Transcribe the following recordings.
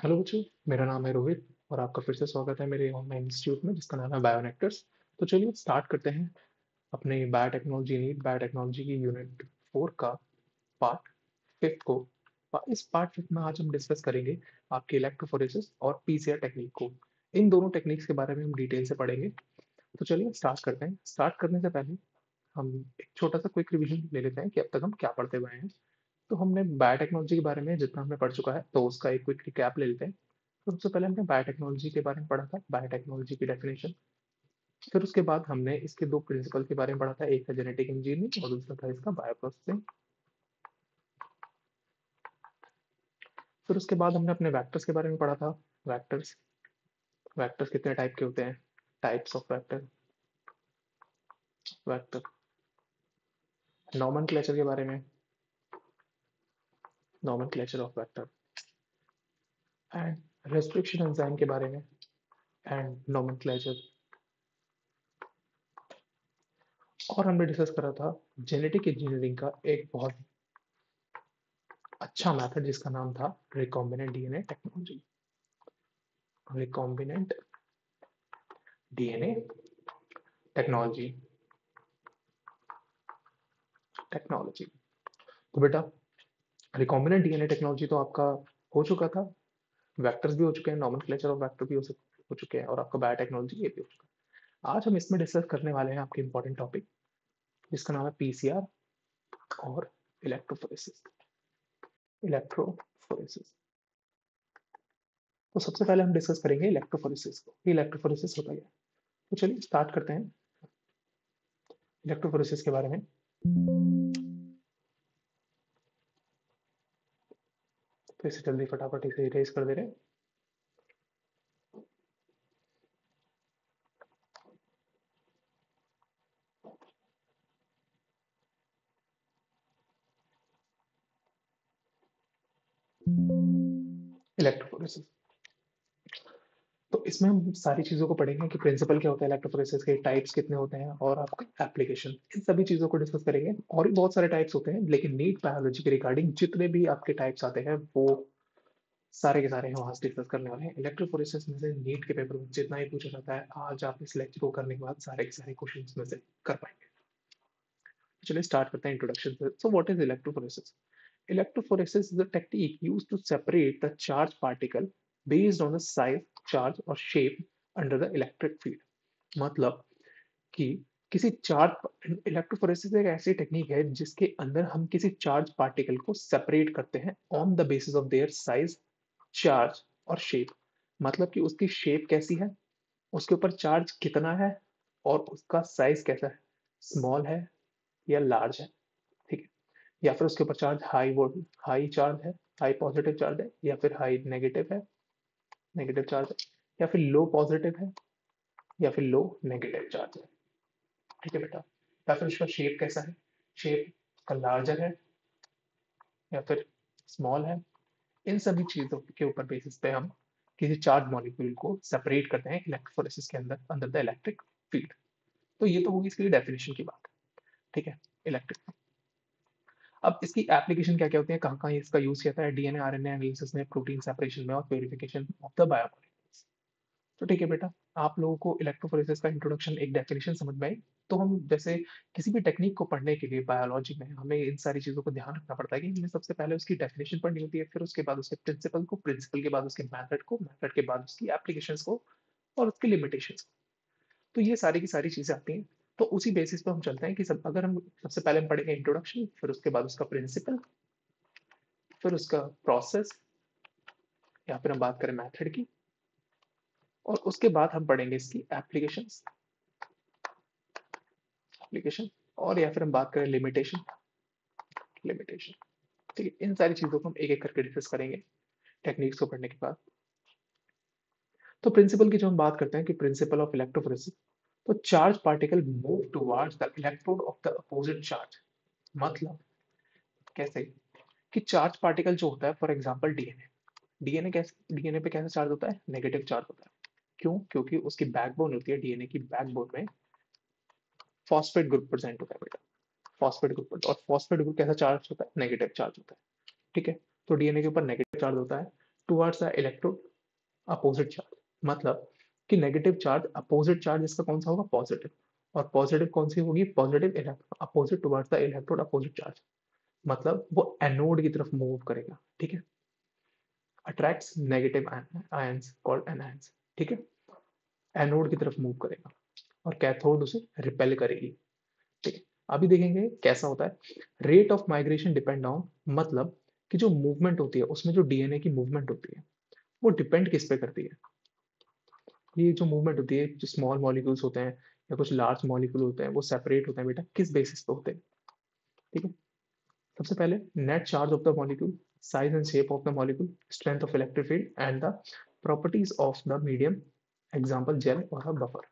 Hello बच्चों, मेरा नाम है रोहित और आपका फिर से स्वागत है मेरे ऑनलाइन इंस्टीट्यूट में जिसका नाम है बायोनेक्टर्स। तो चलिए स्टार्ट करते हैं अपने बायोटेक्नोलॉजी की यूनिट 4 का पार्ट 5 को। इस पार्ट 5 में आज हम डिस्कस करेंगे आपके इलेक्ट्रोफोरेसिस और पीसीआर टेक्निक को। इन दोनों टेक्निक्स के बारे में हम डिटेल से पढ़ेंगे। तो चलिए स्टार्ट करते हैं। स्टार्ट करने से पहले हम एक छोटा सा क्विक रिवीजन ले लेते हैं कि अब तक हम क्या पढ़ते हुए हैं। तो हमने बायोटेक्नोलॉजी के बारे में जितना हमने पढ़ चुका है तो उसका एक क्विक रिकैप ले लेते हैं। तो सबसे पहले हमने बायोटेक्नोलॉजी के बारे में पढ़ा था, बायोटेक्नोलॉजी की डेफिनेशन। फिर उसके बाद हमने इसके दो प्रिंसिपल के बारे में पढ़ा था, एक है जेनेटिक इंजीनियरिंग और दूसरा था इसका बायोप्रोसेसिंग। फिर उसके बाद हमने अपने वैक्टर्स के बारे में पढ़ा था। वैक्टर्स वैक्टर्स कितने टाइप के होते हैं, types of vector, vector nomenclature के बारे में, nomenclature of vector and restriction enzyme के बारे में एंड नॉमेनक्लेचर। और हमने डिस्कस करा था जेनेटिक इंजीनियरिंग का एक बहुत अच्छा मेथड जिसका नाम था recombinant DNA technology. Recombinant DNA technology technology तो बेटा, रिकॉम्बिनेंट डीएनए टेक्नोलॉजी तो आपका हो चुका था। वेक्टर्स भी हो चुके हैं, नॉमेनक्लेचर ऑफ वेक्टर भी हो चुके हैं और आपका बायोटेक्नोलॉजी ये भी हो चुका है। आज हम इसमें डिस्कस करने वाले हैं आपके इंपॉर्टेंट टॉपिक जिसका नाम है पीसीआर और इलेक्ट्रोफोरेसिस। इलेक्ट्रोफोरेसिस तो सबसे पहले हम डिस्कस करेंगे इलेक्ट्रोफोरेसिस को। इलेक्ट्रोफोरेसिस होता है क्या? तो चलिए स्टार्ट करते हैं इलेक्ट्रोफोरेसिस के बारे में। तो इसे जल्दी फटाफट इसे इरेज कर दे रहे हैं। इलेक्ट्रोफोरेसिस तो इसमें हम सारी चीज़ों को पढ़ेंगे कि प्रिंसिपल क्या होता है इलेक्ट्रोफोरेसिस के, टाइप्स कितने होते हैं और आपका एप्लीकेशन, इन सभी चीज़ों को डिस्कस करेंगे। और भी बहुत सारे टाइप्स होते हैं लेकिन नीट बायोलॉजी के रिगार्डिंग जितने भी आपके टाइप्स आते हैं वो सारे के सारे हम वहाँ से डिस्कस करने वाले हैं। इलेक्ट्रोफोरेसिस में से नीट के पेपर में जितना ही पूछा जाता है आज आप इस लेक्चर को करने के बाद सारे के सारे क्वेश्चन में से कर पाएंगे। चलिए स्टार्ट करते हैं इंट्रोडक्शन से। So what is electrophoresis? Electrophoresis is a technique used to separate the charged particle based on the size, charge और shape under the electric field। मतलब कि किसी चार्ज इलेक्ट्रोफोरेसिस एक ऐसी टेक्निक है जिसके अंदर हम किसी चार्ज पार्टिकल को सेपरेट करते हैं on the basis of their size, charge और शेप। मतलब कि उसकी शेप कैसी है, उसके ऊपर चार्ज कितना है और उसका साइज कैसा है, स्मॉल है या लार्ज है। ठीक है, या फिर उसके ऊपर चार्ज हाई चार्ज है, हाई पॉजिटिव चार्ज है, या फिर हाई नेगेटिव है, नेगेटिव चार्ज है, या फिर लो पॉजिटिव है, या फिर लो नेगेटिव चार्ज है। ठीक है बेटा, या फिर उसका शेप कैसा है, शेप का लार्जर है या फिर स्मॉल है। इन सभी चीजों के ऊपर बेसिस पे हम किसी चार्ज मॉलिक्यूल को सेपरेट करते हैं इलेक्ट्रोफोरेसिस के अंदर अंडर द इलेक्ट्रिक फील्ड। तो ये तो होगी इसकी डेफिनेशन की बात। ठीक है, इलेक्ट्रिक। अब इसकी एप्लीकेशन क्या क्या होती है, कहाँ कहाँ इसका यूज किया जाता है, डीएनए आरएनए एनालिसिस में, प्रोटीन सेपरेशन में और प्योरिफिकेशन ऑफ द बायोमोलिक्यूल्स। तो ठीक है बेटा, आप लोगों को इलेक्ट्रोफोरेसिस का इंट्रोडक्शन एक डेफिनेशन समझ में आई। तो हम जैसे किसी भी टेक्निक को पढ़ने के लिए बायोलॉजी में हमें इन सारी चीजों को ध्यान रखना पड़ता है कि हमें सबसे पहले उसकी डेफिनेशन पढ़नी होती है, फिर उसके बाद उसके प्रिंसिपल को, प्रिंसिपल के बाद उसके मैथड को, मैथड के बाद उसकी एप्लीकेशंस को और उसकी लिमिटेशंस को। तो ये सारी की सारी चीजें आती हैं। तो उसी बेसिस पे हम चलते हैं कि सब अगर हम सबसे पहले हम पढ़ेंगे इंट्रोडक्शन, फिर उसके बाद उसका प्रिंसिपल, फिर उसका प्रोसेस, या फिर हम बात करें मेथड की, और उसके बाद हम पढ़ेंगे इसकी एप्लीकेशंस, एप्लीकेशन, और या फिर हम बात करें लिमिटेशन, लिमिटेशन। ठीक है, इन सारी चीजों को हम एक एक करके डिस्कस करेंगे टेक्निक्स को पढ़ने के बाद। तो प्रिंसिपल की जो हम बात करते हैं कि प्रिंसिपल ऑफ इलेक्ट्रोफोरेसिस, तो charge particle move towards the electrode of the opposite charge. मतलब कैसे कि चार्ज पार्टिकल जो होता है, फॉर एग्जांपल डीएनए, डीएनए पे कैसा चार्ज होता है, नेगेटिव चार्ज होता है। क्यों? क्योंकि उसकी बैकबोन होती है, डीएनए की बैकबोन में फॉस्फेट ग्रुप प्रेजेंट होता है बेटा, फॉस्फेट ग्रुप। और फॉस्फेट ग्रुप कैसा चार्ज होता है, नेगेटिव चार्ज होता है। ठीक है, तो डीएनए के ऊपर नेगेटिव चार्ज होता है। Towards the electrode opposite charge, मतलब कि नेगेटिव चार्ज अपोजिट चार्ज इसका कौन सा होगा, पॉजिटिव, और पॉजिटिव कौन सी होगी, positive opposite towards the electrode opposite charge, मतलब वो एनोड की तरफ मूव करेगा, ठीक है, attracts negative ions called anions, ठीक है, एनोड की तरफ मूव करेगा और कैथोड उसे रिपेल करेगी, ठीक है। अभी देखेंगे कैसा होता है, rate of migration depend on, मतलब कि जो मूवमेंट होती है उसमें जो डीएनए की मूवमेंट होती है वो डिपेंड किस पे करती है, ये जो मूवमेंट होती है, जो स्मॉल मॉलिक्यूल्स होते हैं या कुछ लार्ज मॉलिक्यूल होते हैं वो सेपरेट होते हैं बेटा, किस बेसिस पे होते हैं, ठीक है। सबसे पहले net charge of the molecule, size and shape of the molecule, strength of electric field and the properties of the medium, example gel और बफर,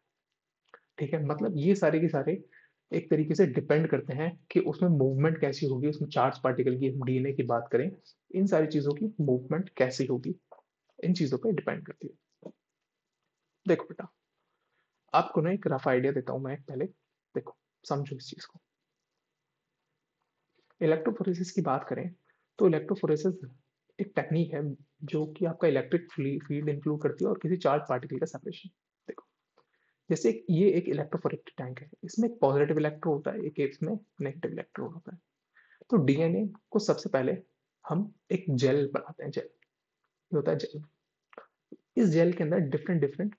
ठीक है। मतलब ये सारे के सारे एक तरीके से डिपेंड करते हैं कि उसमें मूवमेंट कैसी होगी, उसमें चार्ज पार्टिकल की, हम डीएनए की बात करें, इन सारी चीजों की मूवमेंट कैसी होगी, इन चीजों पे डिपेंड करती है। देखो बेटा, आपको ना एक रफ आइडिया देता हूं मैं पहले, देखो समझो इस चीज को। इलेक्ट्रोफोरेसिस की बात करें तो इलेक्ट्रोफोरेसिस एक टेक्निक है जो कि आपका इलेक्ट्रिक फील्ड इंक्लूड करती है और किसी चार्ज पार्टिकल का सेपरेशन। देखो जैसे ये एक इलेक्ट्रोफोरेटिक टैंक है, इसमें एक पॉजिटिव इलेक्ट्रोड होता है, एक इसमें नेगेटिव इलेक्ट्रोड होता है। तो डीएनए को सबसे पहले हम एक जेल बनाते हैं, जेल, ये होता है जेल। इस जेल के अंदर डिफरेंट डिफरेंट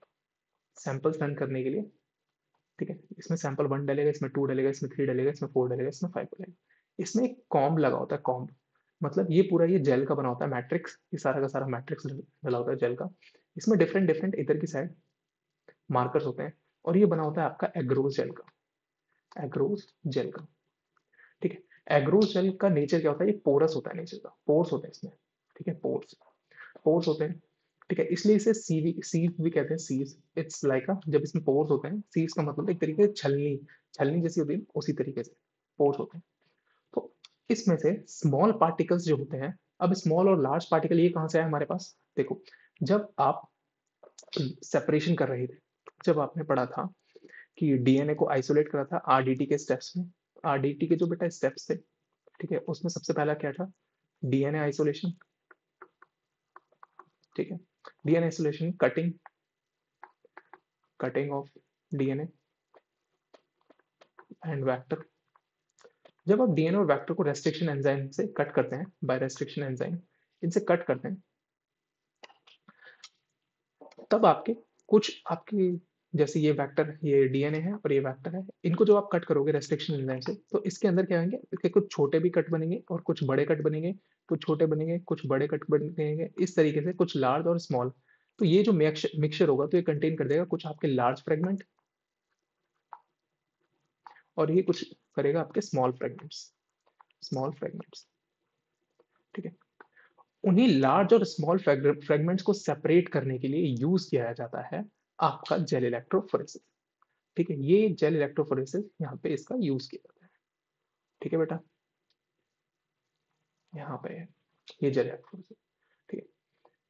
सैंपल्स रन करने के लिए, ठीक है, इसमें सैंपल 1 डलेगा, इसमें 2 डलेगा, इसमें 3 डलेगा, इसमें 4 डलेगा, इसमें 5 डलेगा। इसमें एक कॉम्ब लगा होता है, कॉम्ब मतलब ये पूरा ये जेल का बना होता है मैट्रिक्स, ये सारा का सारा मैट्रिक्स डला होता है जेल का। इसमें डिफरेंट डिफरेंट इधर की साइड मार्कर्स होते हैं और ये बना होता है आपका एग्रोस जेल का, एग्रोस जेल का, ठीक है। एग्रोस जेल का नेचर क्या होता है, ये पोरस होता है नेचर का, पोर्स होते हैं इसमें, ठीक है, पोर्स, पोर्स होते हैं, ठीक है, इसलिए इसे सीवी सीव भी कहते हैं, सीव्स, इट्स लाइक अ, जब इसमें पोर्स होते हैं, सीव्स का मतलब एक तरीके से छलनी, छलनी जैसी होती है उसी तरीके से पोर्स होते हैं। तो इसमें से स्मॉल पार्टिकल्स जो होते हैं, अब स्मॉल और लार्ज पार्टिकल ये कहाँ से आए हमारे पास, देखो जब आप सेपरेशन कर रहे थे, जब आपने पढ़ा था कि डीएनए को आइसोलेट करा था आरडीटी के स्टेप्स में, आरडीटी के जो बेटा स्टेप्स थे, ठीक है, उसमें सबसे पहला क्या था, डीएनए आइसोलेशन, ठीक है, DNA isolation, cutting, cutting of DNA and vector. जब आप डीएनए और वेक्टर को रेस्ट्रिक्शन एंजाइम से कट करते हैं, बाय रेस्ट्रिक्शन एंजाइम इनसे कट करते हैं, तब आपके कुछ आपकी, जैसे ये वेक्टर, ये डीएनए है और ये वेक्टर है, इनको जब आप कट करोगे रेस्ट्रिक्शन एंजाइम से तो इसके अंदर क्या होंगे, इसके कुछ छोटे भी कट बनेंगे और कुछ बड़े कट बनेंगे, कुछ छोटे बनेंगे, कुछ बड़े कट बनेंगे, इस तरीके से कुछ लार्ज और स्मॉल। तो ये जो मिक्सचर होगा तो ये कंटेन कर देगा कुछ आपके लार्ज फ्रेगमेंट और ये कुछ करेगा आपके स्मॉल फ्रेगमेंट्स, स्मॉल फ्रेगमेंट्स, ठीक है। उन्हीं लार्ज और स्मॉल फ्रेगमेंट्स को सेपरेट करने के लिए यूज किया जाता है आपका जेल इलेक्ट्रोफोरेसिस, ठीक है, ये जेल इलेक्ट्रोफोरेसिस यहाँ पे इसका यूज किया जाता है, ठीक है बेटा, यहाँ पे है ये जेल इलेक्ट्रोफोरेसिस, ठीक है।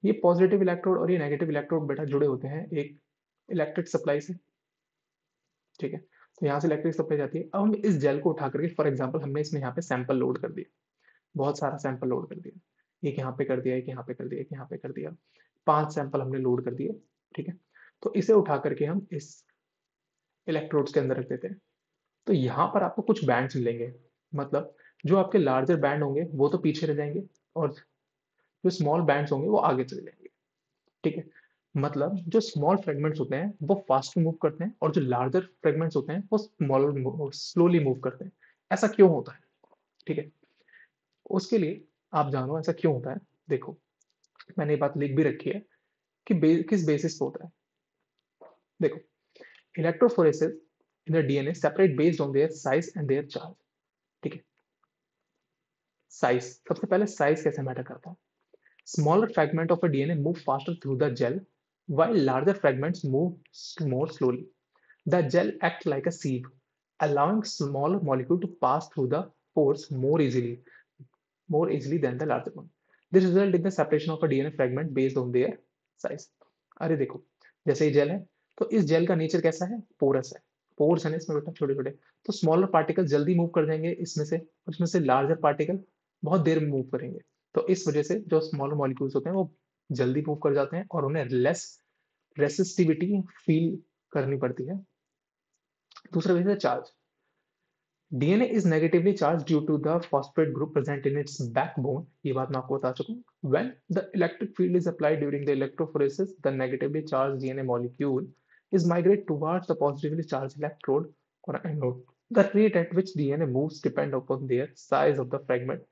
ये पॉजिटिव इलेक्ट्रोड और ये नेगेटिव इलेक्ट्रोड बेटा जुड़े होते हैं एक इलेक्ट्रिक सप्लाई से, ठीक है, तो यहाँ से इलेक्ट्रिक सप्लाई जाती है। अब हम इस जेल को उठा करके, फॉर एग्जाम्पल हमने इसमें यहाँ पे सैंपल लोड कर दिया, बहुत सारा सैंपल लोड कर दिया, एक यहाँ पे कर दिया, एक यहाँ पे कर दिया, एक यहाँ पे कर दिया, 5 सैंपल हमने लोड कर दिए, ठीक है। तो इसे उठा करके हम इस इलेक्ट्रोड्स के अंदर रख देते हैं। तो यहाँ पर आपको कुछ बैंड्स मिलेंगे, मतलब जो आपके लार्जर बैंड होंगे वो तो पीछे रह जाएंगे और जो स्मॉल बैंड्स होंगे वो आगे चले जाएंगे, ठीक है। मतलब जो स्मॉल फ्रेगमेंट्स होते हैं वो फास्ट मूव करते हैं और जो लार्जर फ्रेगमेंट्स होते हैं वो स्मॉल स्लोली मूव करते हैं। ऐसा क्यों होता है, ठीक है, उसके लिए आप जानो ऐसा क्यों होता है। देखो मैंने ये बात लिख भी रखी है कि किस बेसिस पे होता है। देखो electrophoresis in the DNA separate based on their size and their charge, ठीक है। साइज, सबसे पहले साइज कैसे मैटर करता है, smaller fragment of a DNA move faster through the gel while larger fragments move more slowly. The gel acts like a sieve, allowing smaller molecule to pass through the pores more easily than the larger one. This result in the separation of a DNA fragment based on their size. अरे देखो जैसे ये jail है तो इस jail का nature कैसा है, पोरस है, पोर्स है ना इसमें बेटा छोटे छोटे, तो स्मॉलर पार्टिकल जल्दी मूव कर जाएंगे इसमें से, उसमें से लार्जर पार्टिकल बहुत देर में मूव करेंगे। तो इस वजह से जो स्मॉलर मॉलिक्यूल्स होते हैं वो जल्दी मूव कर जाते हैं और उन्हें लेस रेसिस्टिविटी फील करनी पड़ती है। दूसरा बेस है charge. DNA is negatively charged due to the phosphate group present in its backbone. ये बात मैं आपको बता चुका हूँ। When the electric field is applied during the electrophoresis, the negatively charged DNA molecule is migrate towards the positively charged electrode or anode. The rate at which DNA moves depend upon their size of the fragment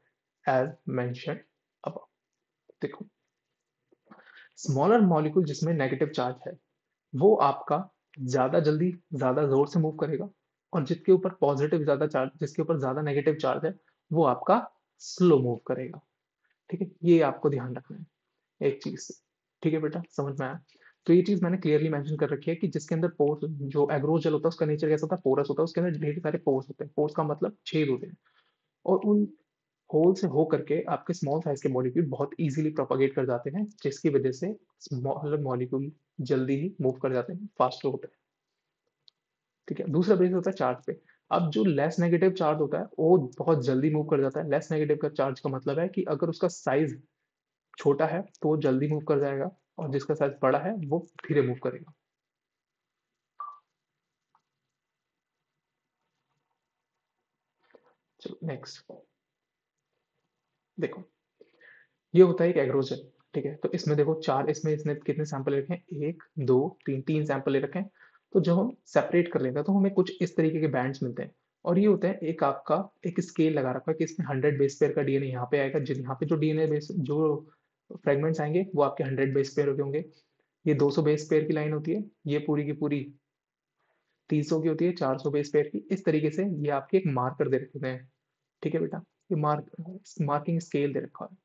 as mentioned above. देखो, smaller molecule जिसमें negative charge है वो आपका ज्यादा जल्दी ज्यादा जोर से मूव करेगा, और जिसके ऊपर पॉजिटिव ज्यादा चार्ज, जिसके ऊपर ज्यादा नेगेटिव चार्ज है वो आपका स्लो मूव करेगा। ठीक है, ये आपको ध्यान रखना है एक चीज से। ठीक है बेटा, समझ में आया? तो ये चीज मैंने क्लियरली मेंशन कर रखी है कि जिसके अंदर पोर्स, जो एग्रोजेल होता है उसका नेचर कैसा होता है, पोरस होता है, उसके अंदर ढेर सारे पोर्स होते हैं। पोर्स का मतलब छेद होते हैं, और उन होल से हो करके आपके स्मॉल साइज के मॉलिक्यूल बहुत इजीली प्रोपागेट कर जाते हैं, जिसकी वजह से स्मॉल मॉलिक्यूल जल्दी ही मूव कर जाते हैं, फास्ट होते हैं। ठीक है, दूसरा बेस होता है चार्ज पे। अब जो लेस नेगेटिव चार्ज होता है वो बहुत जल्दी मूव कर जाता है। लेस नेगेटिव का चार्ज का मतलब है कि अगर उसका साइज छोटा है तो वो जल्दी मूव कर जाएगा, और जिसका साइज बड़ा है वो धीरे मूव करेगा। चलो नेक्स्ट देखो, ये होता है एक एग्रोजेल। ठीक है, तो इसमें देखो चार, इसमें इसने कितने सैंपल रखे हैं, एक दो तीन, तीन सैंपल ले रखे हैं। तो जब हम सेपरेट कर लेते हैं तो हमें कुछ इस तरीके के बैंड्स मिलते हैं, और ये होता है एक आपका एक स्केल लगा रखा है कि इसमें 100 बेस पेयर का डीएनए यहाँ पे आएगा, जिन यहाँ पे जो डीएनए बेस जो फ्रेगमेंट्स आएंगे वो आपके 100 बेस पेयर के होंगे। ये 200 बेस पेयर की लाइन होती है, ये पूरी की पूरी 300 की होती है, 400 बेस पेयर की। इस तरीके से ये आपके एक मार्कर दे रखे हैं। ठीक है बेटा, ये मार्किंग स्केल दे रखा है।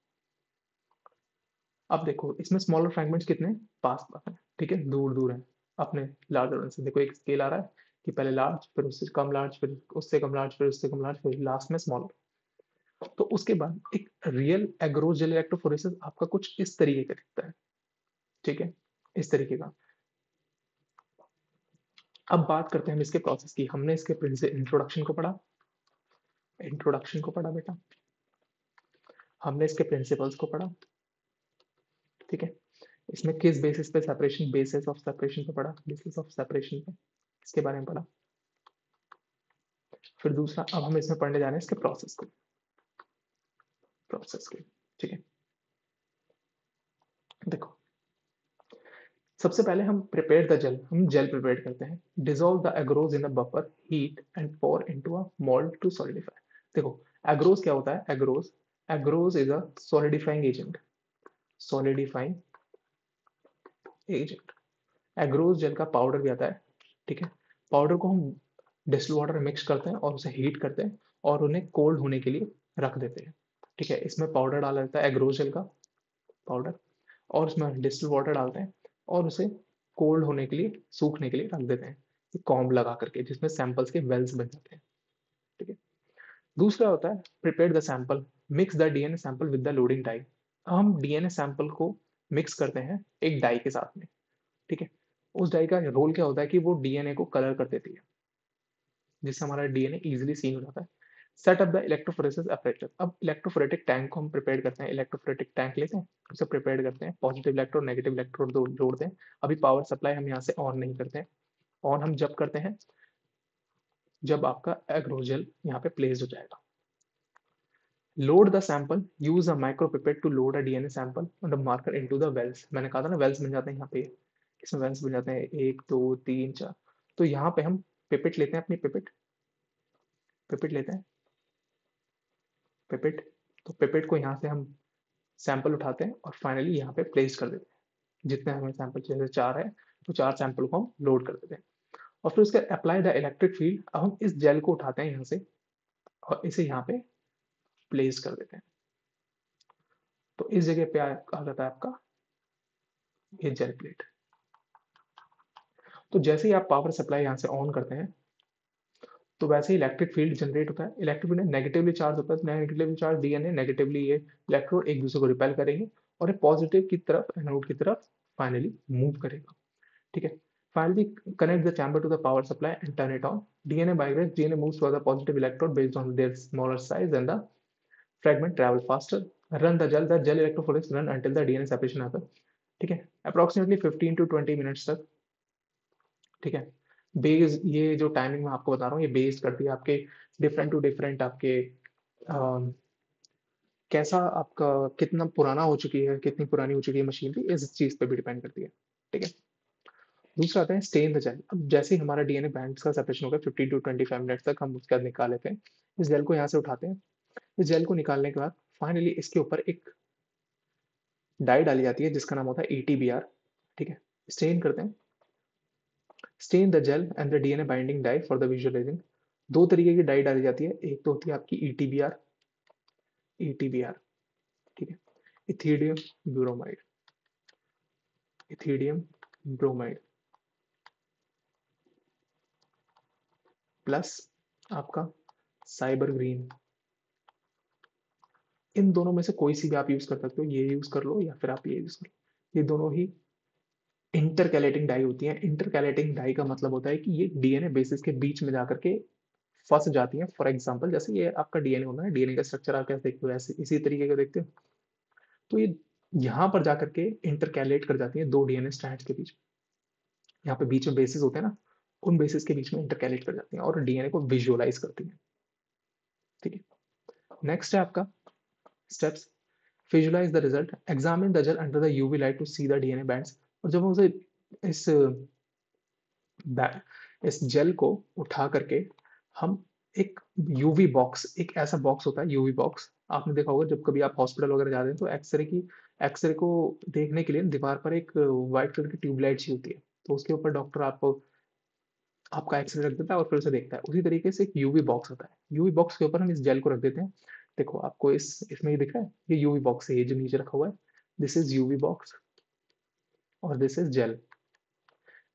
अब देखो इसमें स्मॉलर फ्रैगमेंट्स कितने पास पास हैं, ठीक है, दूर दूर हैं अपने लार्जर वन से। देखो एक स्केल आ रहा है कि पहले लार्ज, फिर उससे कम लार्ज, फिर उससे कम लार्ज, फिर उससे कम लार्ज, फिर लास्ट में स्मॉलर। तो उसके बाद एक रियल एग्रोजेल इलेक्ट्रोफोरेसिस आपका कुछ इस तरीके का दिखता है। ठीक है, इस तरीके का। अब बात करते हैं हम इसके प्रोसेस की। हमने इसके इंट्रोडक्शन को पढ़ा, इंट्रोडक्शन को पढ़ा बेटा, हमने इसके प्रिंसिपल्स को पढ़ा। ठीक है, इसमें किस बेसिस पे सेपरेशन, बेसिस ऑफ सेपरेशन पे पढ़ा, बेसिस ऑफ सेपरेशन पे, इसके बारे में पढ़ा। फिर दूसरा, अब हम इसमें पढ़ने जा रहे हैं इसके प्रोसेस को, प्रोसेस को। ठीक है, देखो सबसे पहले हम प्रिपेयर द जेल, हम जेल प्रिपेयर करते हैं। Dissolve the agarose in a buffer, heat and pour into a mould to solidify. देखो एग्रोज क्या होता है, agarose, agarose is a solidifying agent, solidifying agent. Agarose gel का पाउडर भी आता है। ठीक है, पाउडर को हम डिस्टिल वाटर में मिक्स करते हैं और उसे हीट करते हैं और उन्हें कोल्ड होने के लिए रख देते हैं। ठीक है, इसमें पाउडर डाला जाता है एग्रोज जेल का पाउडर, और उसमें डिस्टिल वाटर डालते हैं और उसे कोल्ड होने के लिए, सूखने के लिए रख देते हैं कॉम्ब लगा करके, जिसमें सैंपल्स के वेल्स बन जाते हैं। ठीक है, दूसरा होता है prepare the sample, mix the DNA sample with the loading dye. हम डीएनए सैंपल को मिक्स करते हैं एक डाई के साथ में। ठीक है, उस डाई का रोल क्या होता है कि वो डीएनए को कलर कर देती है, जिससे हमारा डीएनए इजीली सीन हो जाता है। Set up the electrophoresis apparatus. अब इलेक्ट्रोफोरेटिक टैंक को हम प्रिपेयर करते हैं, इलेक्ट्रोफोरेटिक टैंक लेते हैं, उसे प्रिपेयर करते हैं, पॉजिटिव इलेक्ट्रोड नेगेटिव इलेक्ट्रोड जोड़ते हैं। अभी पावर सप्लाई हम यहाँ से ऑन नहीं करते हैं, ऑन हम जब करते हैं जब आपका एग्रोजेल यहाँ पे प्लेस हो जाएगा। Load the sample, use a micropipette to load a DNA sample और the marker into the wells. मैंने कहा था ना वेल्स बन जाते हैं यहाँ पे, इसमें वेल्स बन जाते हैं, एक दो तीन चार। तो यहाँ पे हम पिपेट लेते हैं, अपनी पिपेट, पिपेट लेते हैं, पिपेट। तो पिपेट को यहाँ से हम सैंपल उठाते हैं और फाइनली यहाँ पे प्लेस कर देते हैं। जितने हमें सैंपल चाहिए, चार है तो चार सैंपल को हम लोड कर देते हैं, और फिर उसके अप्लाई द इलेक्ट्रिक फील्ड। अब हम इस जेल को उठाते हैं यहाँ से और इसे यहाँ पे प्लेस कर देते हैं। तो इस जगह पे आ जाता है आपका ये जेल प्लेट। तो जैसे ही आप पावर सप्लाई यहाँ से ऑन करते हैं तो वैसे ही इलेक्ट्रिक फील्ड जनरेट होता है। इलेक्ट्रिक फील्ड नेगेटिवली चार्ज होता है, नेगेटिवली चार्ज डीएनए, नेगेटिवली ये इलेक्ट्रोड एक दूसरे को रिपेल करेंगे और ये पॉजिटिव की तरफ, एनोड की तरफ फाइनली मूव करेगा। ठीक है, finally connect the chamber to the power supply and turn it on. DNA migrates, DNA moves toward the positive electrode based on their smaller size and the fragment travel faster. Run the gel electrophoresis run until the DNA separation happen, ठीक है, approximately 15 to 20 minutes तक, ठीक है। Base ये जो timing मैं आपको बता रहा हूँ ये बेस्ड करती है आपके डिफरेंट टू डिफरेंट आपके कैसा आपका कितना पुराना हो चुकी है, कितनी पुरानी हो चुकी है मशीन भी, इस चीज पे भी डिपेंड करती है, ठीक है। दूसरा आता है स्टे इन द जेल। अब जैसे ही हमारा डीएनए बैंड का सेपरेशन होगा 15 टू 25 मिनट तक, हम उसके बाद निकाल लेते हैं। इस जेल को यहाँ से उठाते हैं। इस जेल को निकालने के बाद फाइनली इसके ऊपर एक डाई डाली जाती है जिसका नाम होता है एटीबीआर, ठीक है। स्टेन करते हैं, stain the gel and the DNA binding dye for the visualizing. दो तरीके की डाई डाली जाती है, एक तो होती है आपकी ईटीबीआर, ईटीबीआर, ठीक है, ethidium bromide, ethidium bromide plus आपका साइबर ग्रीन। इन दोनों में से कोई सी भी आप यूज कर सकते हो, ये यूज कर लो या फिर आप ये यूज कर लो। ये दोनों ही इंटरकैलेटिंग डाई होती है। इंटरकैलेटिंग डाई का मतलब होता है कि ये डीएनए बेसिस के बीच में जाकर के फंस जाती है। फॉर एग्जाम्पल जैसे ये आपका डीएनए होना है, डीएनए का स्ट्रक्चर आप कैसे देखते हो ऐसे इसी तरीके का देखते हो, तो ये यहाँ पर जाकर के इंटरकैलेट कर जाती है दो डीएनए स्ट्रैंड्स के बीच। यहाँ पे बीच में बेसिस होते हैं ना, उन बेसिस के बीच में इंटरकैलेट कर जाती हैं और डीएनए को विजुअलाइज करती हैं, ठीक है। नेक्स्ट है आपका steps, visualise the result, examine the gel under the UV light to see the DNA bands. और जब हम उसे इस इस जेल को उठा करके हम एक यूवी बॉक्स, एक ऐसा बॉक्स होता है यूवी बॉक्स, आपने देखा होगा जब कभी आप हॉस्पिटल वगैरह जाते हैं तो एक्सरे को देखने के लिए दीवार पर एक व्हाइट कलर की ट्यूबलाइट सी होती है, तो उसके ऊपर डॉक्टर आपको आपका एक्सरे रख देता है और फिर उसे देखता है। उसी तरीके से एक यूवी बॉक्स होता है, यूवी बॉक्स के ऊपर हम इस जेल को रख देते हैं। देखो आपको इसमें ये दिख रहा है, ये यूवी बॉक्स है, ये जो नीचे रखा हुआ है, दिस इज यूवी बॉक्स और this is gel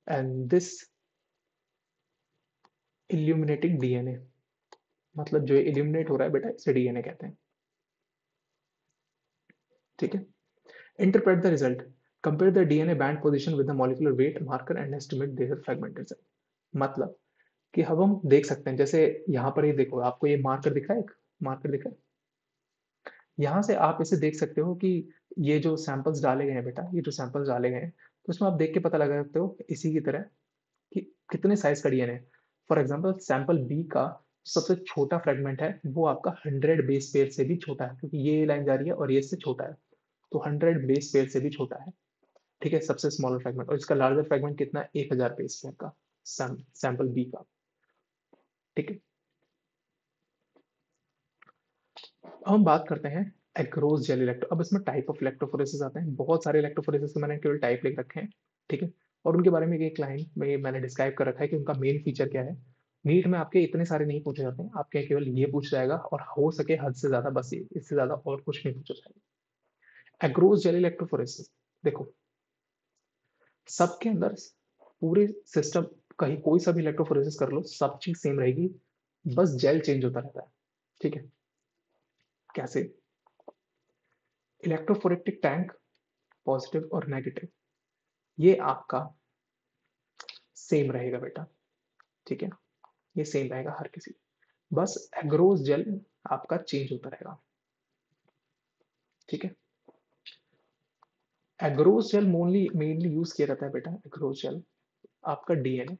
and this illuminating DNA, मतलब जो इल्यूमिनेट हो रहा है बेटा इसे डीएनए कहते हैं, ठीक है। Interpret the result, compare the DNA band position with the molecular weight marker and estimate their fragmentation. मतलब कि अब हम देख सकते हैं, जैसे यहाँ पर ये देखो आपको ये मार्कर दिख रहा है, एक मार्कर दिख रहा है, यहाँ से आप इसे देख सकते हो कि ये जो सैंपल्स डाले गए हैं बेटा, ये जो सैंपल्स डाले गए हैं, तो इसमें आप देख के पता लगा सकते हो इसी की तरह कि कितने साइज का डीएनए है। फॉर एग्जांपल सैंपल बी का सबसे छोटा फ्रेगमेंट है वो आपका 100 बेस पेयर से भी छोटा है, क्योंकि ये लाइन जा रही है और ये इससे छोटा है, तो 100 बेस पेयर से भी छोटा है, ठीक है, सबसे स्मॉलर फ्रेगमेंट। और इसका लार्जर फ्रेगमेंट कितना है, 1000 बेस पेयर का, सैंपल बी का, ठीक है। अब हम बात करते हैं एग्रोस जेल इलेक्ट्रो। अब इसमें टाइप ऑफ इलेक्ट्रोफोरेसिस आते हैं, बहुत सारे इलेक्ट्रोफोरेसिस के मैंने केवल टाइप लिख रखे हैं, ठीक है। और उनके बारे में एक लाइन में मैंने डिस्क्राइब कर रखा है कि उनका मेन फीचर क्या है। नीट में आपके इतने सारे नहीं पूछे जाते हैं, आपके यहाँ केवल ये पूछ जाएगा और हो सके हद से ज्यादा, बस ये, इससे ज्यादा और कुछ नहीं पूछा जाएगा। एग्रोस जेल इलेक्ट्रोफोरेसिस, देखो सबके अंदर पूरे सिस्टम, कहीं कोई सा भी इलेक्ट्रोफोरेसिस कर लो सब चीज सेम रहेगी, बस जेल चेंज होता रहता है, ठीक है। कैसे, इलेक्ट्रोफोरेटिक टैंक पॉजिटिव और नेगेटिव ये आपका सेम रहेगा बेटा, ठीक है, ये सेम रहेगा हर किसी, बस एग्रोस जेल आपका चेंज होता रहेगा, ठीक है। एग्रोस जेल मेनली यूज किया जाता है बेटा, एग्रोस जेल आपका डीएनए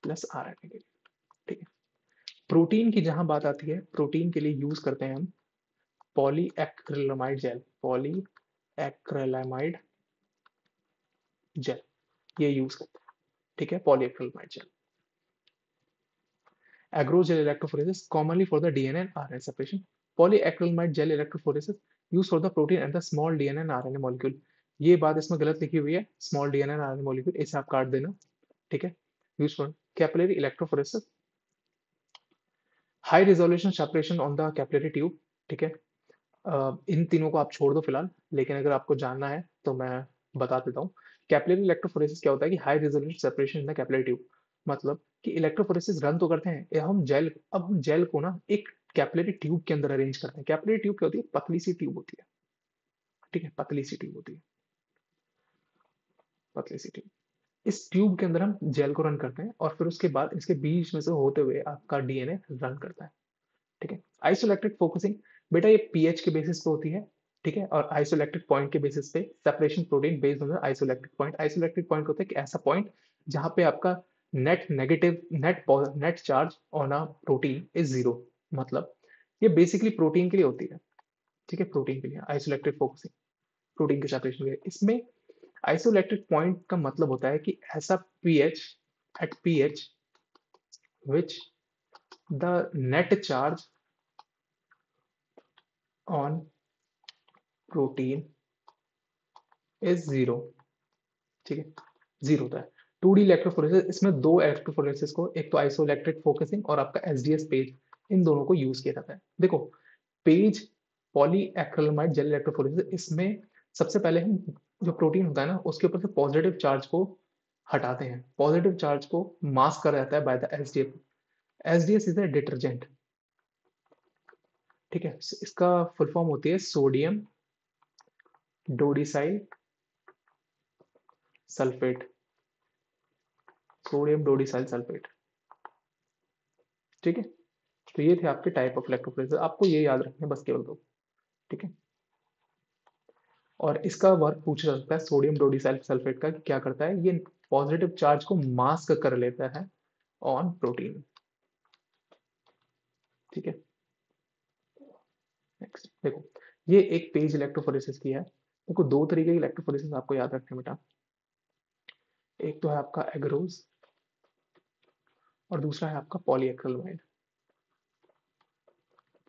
प्लस आरएनए के लिए, ठीक है। प्रोटीन की जहां बात आती है, प्रोटीन के लिए यूज करते हैं हम पॉलीएक्रिलामाइड जेल, पॉलीएक्रिलामाइड जेल ये यूज करते हैं, ठीक है, polyacrylamide gel. Agrogel electrophoresis commonly for the DNA and RNA separation. Polyacrylamide gel electrophoresis used for the protein and the small DNA and RNA molecule. ये बात इसमें गलत लिखी हुई है, small DNA and RNA molecule, इसे आप काट देना, ठीक है। Use for capillary electrophoresis, high resolution separation on the capillary tube, ठीक है। इन तीनों को आप छोड़ दो फिलहाल, लेकिन अगर आपको जानना है तो मैं बता देता हूँ। कैपिलरी इलेक्ट्रोफोरेसिस क्या होता है कि high resolution separation in the capillary tube, मतलब कि इलेक्ट्रोफोरेसिस रन तो करते हैं ये हम जेल, अब हम जेल को ना एक कैपिलरी ट्यूब के अंदर अरेंज करते हैं। कैपिलरी ट्यूब क्या होती है, पतली सी ट्यूब होती है, ठीक है, पतली सी ट्यूब होती है, पतली सी ट्यूब। इस ट्यूब के अंदर हम जेल को रन करते हैं और फिर उसके बाद इसके बीच में से होते हुए आपका डीएनए रन करता है, ठीक है। आइसोइलेक्ट्रिक फोकसिंग, बेटा ये पीएच के बेसिस पे होती है, ठीक है, और आइसोइलेक्ट्रिक पॉइंट के बेसिस पे separation protein based on the isoelectric point. Isoelectric point होता है कि ऐसा पॉइंट जहाँ पे आपका net charge on a protein is zero. मतलब ये बेसिकली प्रोटीन के लिए होती है, ठीक है, प्रोटीन के लिए आइसोइलेक्ट्रिक फोकसिंग, प्रोटीन के सेपरेशन के लिए। इसमें आइसोइलेक्ट्रिक पॉइंट का मतलब होता है कि ऐसा pH, at pH which the net charge on protein is zero, ठीक है, जीरो होता है। 2D इलेक्ट्रोफोरेसिस, इसमें दो इलेक्ट्रोफोरेसिस को, एक तो आइसोइलेक्ट्रिक फोकसिंग और आपका एसडीएस पेज, इन दोनों को यूज किया जाता है। देखो पेज पॉलीएक्रिलामाइड जेल इलेक्ट्रोफोरेसिस, इसमें सबसे पहले हम जो प्रोटीन होता है ना उसके ऊपर से पॉजिटिव चार्ज को हटाते हैं, पॉजिटिव चार्ज को मास्क करा जाता है by the SDS. SDS is a detergent, ठीक है, इसका फुल फॉर्म होती है sodium dodecyl sulphate, sodium dodecyl sulphate, ठीक है। तो ये थे आपके टाइप ऑफ इलेक्ट्रोफोरेसिस, आपको ये याद रखने बस केवल दो, ठीक है। और इसका वर्क पूछा जा सकता है सोडियम डोडिसाइल सल्फेट का, कि क्या करता है ये, पॉजिटिव चार्ज को मास्क कर लेता है ऑन प्रोटीन, ठीक है। नेक्स्ट देखो, ये एक पेज इलेक्ट्रोफोरेसिस की है। देखो दो तरीके की इलेक्ट्रोफोरेसिस आपको याद रखने बेटा, एक तो है आपका एग्रोज और दूसरा है आपका पॉलीएक्रिलामाइड,